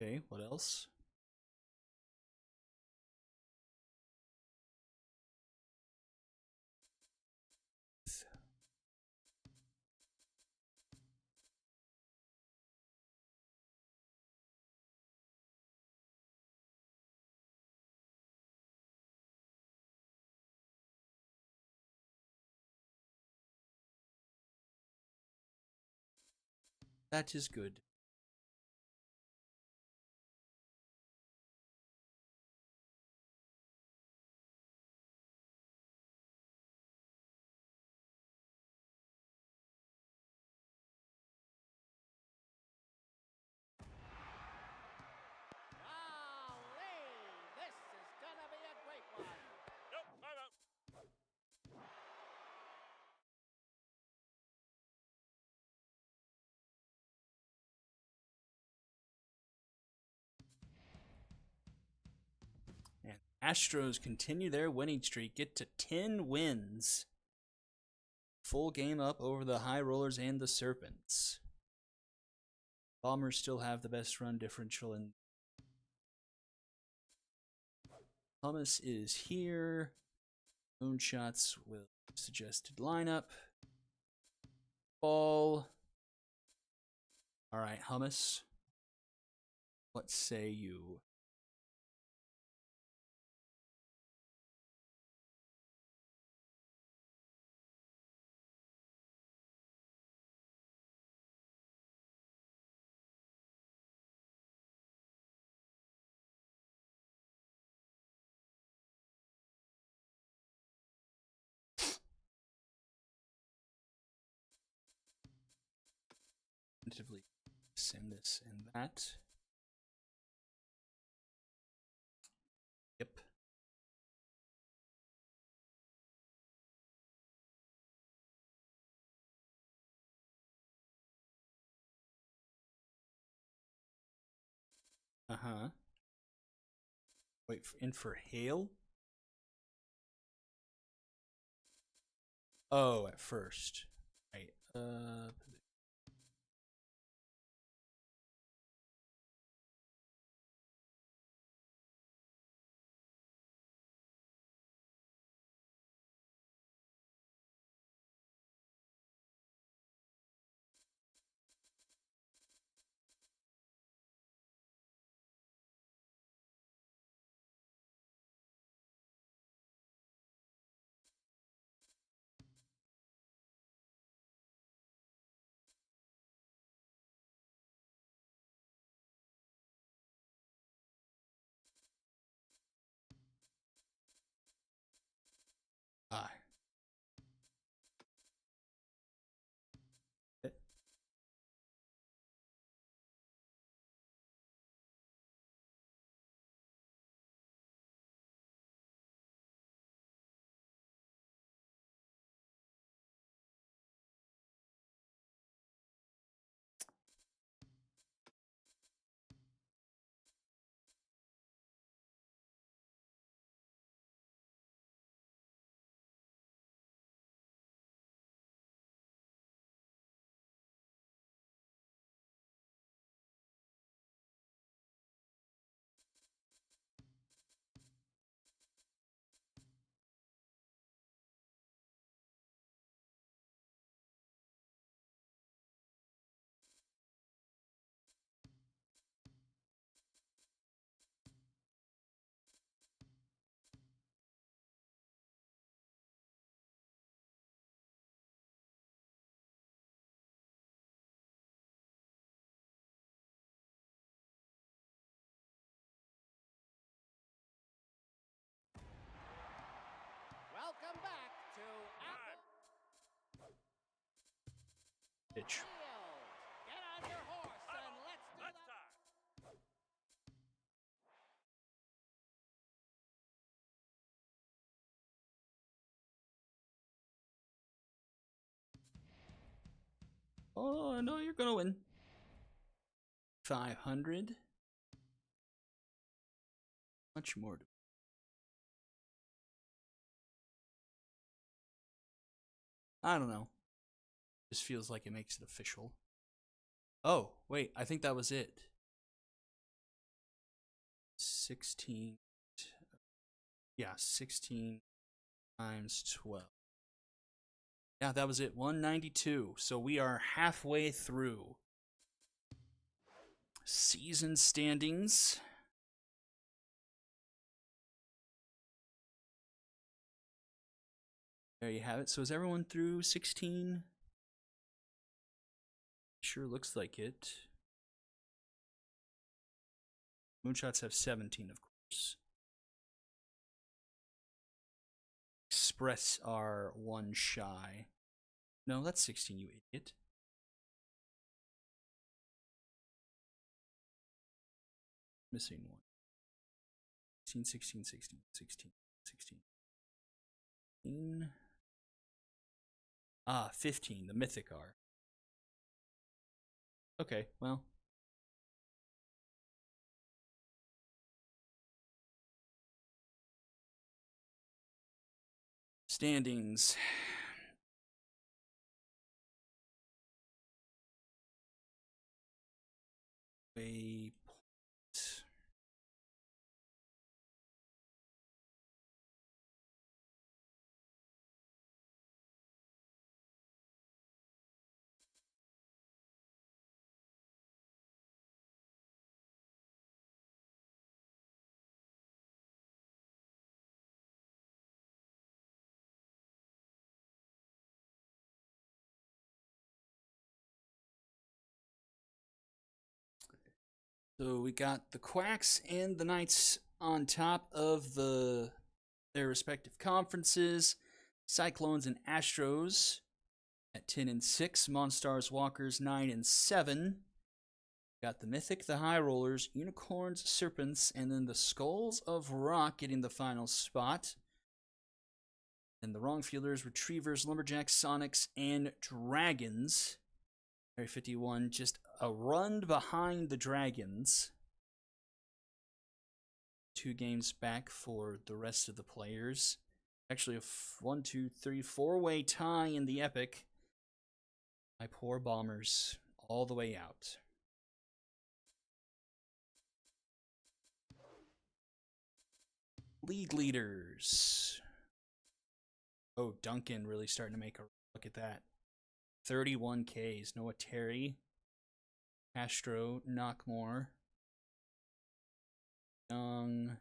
Okay, what else? That is good. Golly, this is gonna be a great one. Nope, timeout. And Astros continue their winning streak, get to 10 wins. Full game up over the High Rollers and the Serpents. Bombers still have the best run differential, and Thomas is here. Moonshots with suggested lineup. Ball. All right, Hummus. What say you? Tentatively send this and that. Yep. Uh-huh. Wait, in for hail? Oh, at first. Right. pitch. Get on your horse and let's do Let's that. start. Oh, no, you're gonna win. 500. Much more. I don't know. Just feels like it makes it official. Oh, wait, I think that was it. 16. Yeah, 16 times 12. Yeah, that was it. 192. So we are halfway through. Season standings. There you have it. So is everyone through 16? Sure looks like it. Moonshots have 17, of course. Express are one shy. No, that's 16, you idiot. Missing one. 16, 16, 16, 16, 16. 15. Ah, 15, the Mythic are. Okay, well. Standings. A point. So we got the Quacks and the Knights on top of their respective conferences. Cyclones and Astros at 10 and 6. Monstars Walkers 9 and 7. Got the Mythic, the High Rollers, Unicorns, Serpents, and then the Skulls of Rock getting the final spot. And the Wrong Fielders, Retrievers, Lumberjacks, Sonics, and Dragons. Area 51 just a run behind the Dragons. 2 games back for the rest of the players. Actually, a 1, 2, 3, 4-way tie in the Epic. My poor Bombers, all the way out. League leaders. Oh, Duncan really starting to make a look at that. 31 Ks. Noah Terry, Castro, Knockmore, Young.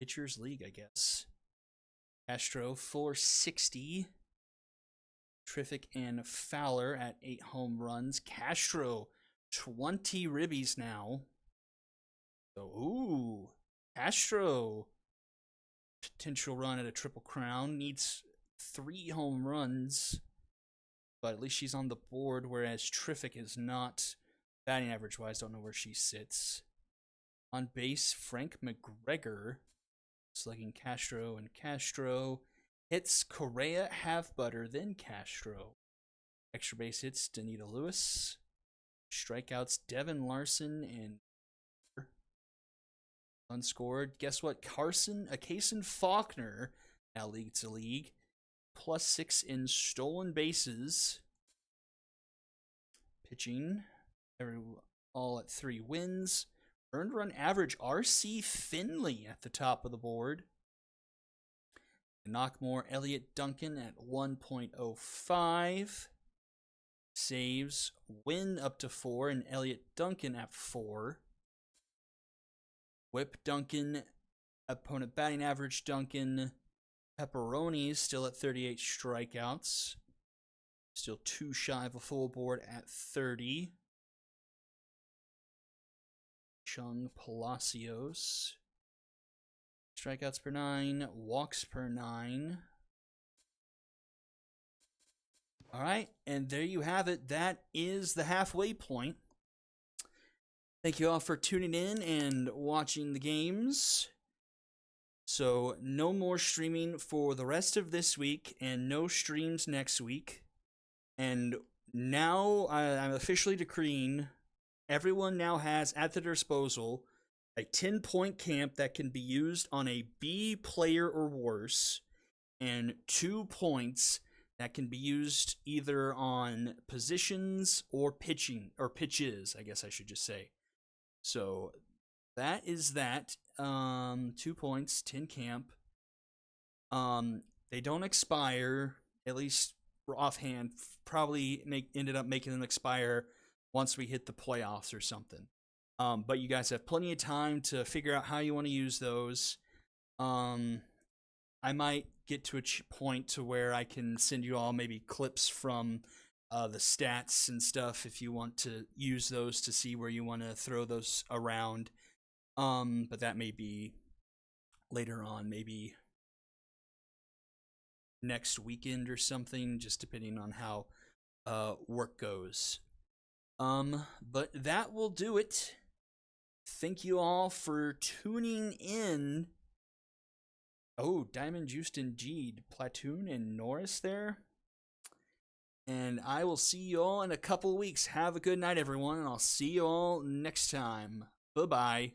Pitchers League, I guess. Castro, 460. Terrific and Fowler at 8 home runs. Castro, 20 ribbies now. So, ooh, Castro. Potential run at a Triple Crown. Needs 3 home runs. But at least she's on the board, whereas Terrific is not. Batting average-wise, don't know where she sits. On base, Frank McGregor. Slugging Castro and Castro. Hits Correa, Half Butter, then Castro. Extra base hits Danita Lewis. Strikeouts Devin Larson and unscored. Guess what? Kaysen Faulkner now leads the league. +6 in stolen bases. Pitching. All at 3 wins. Earned run average, R.C. Finley at the top of the board. Knockmore, Elliott Duncan at 1.05. Saves, Win up to 4, and Elliott Duncan at 4. Whip Duncan, opponent batting average Duncan. Pepperoni still at 38 strikeouts. Still 2 shy of a full board at 30. Chung Palacios. Strikeouts per 9, walks per 9. All right, and there you have it. That is the halfway point. Thank you all for tuning in and watching the games. So, no more streaming for the rest of this week and no streams next week. And now I'm officially decreeing everyone now has at their disposal a 10-point camp that can be used on a B player or worse, and 2 points that can be used either on positions or pitching, or pitches, I guess I should just say. So that is that. 2 points, 10 camp. They don't expire, at least offhand. Probably ended up making them expire once we hit the playoffs or something. But you guys have plenty of time to figure out how you want to use those. I might get to a point to where I can send you all maybe clips from the stats and stuff if you want to use those to see where you want to throw those around. But that may be later on, maybe next weekend or something, just depending on how work goes. But that will do it. Thank you all for tuning in. Oh, Diamond, Juiced, and G'd, Platoon, and Norris there. And I will see you all in a couple weeks. Have a good night, everyone, and I'll see you all next time. Bye-bye.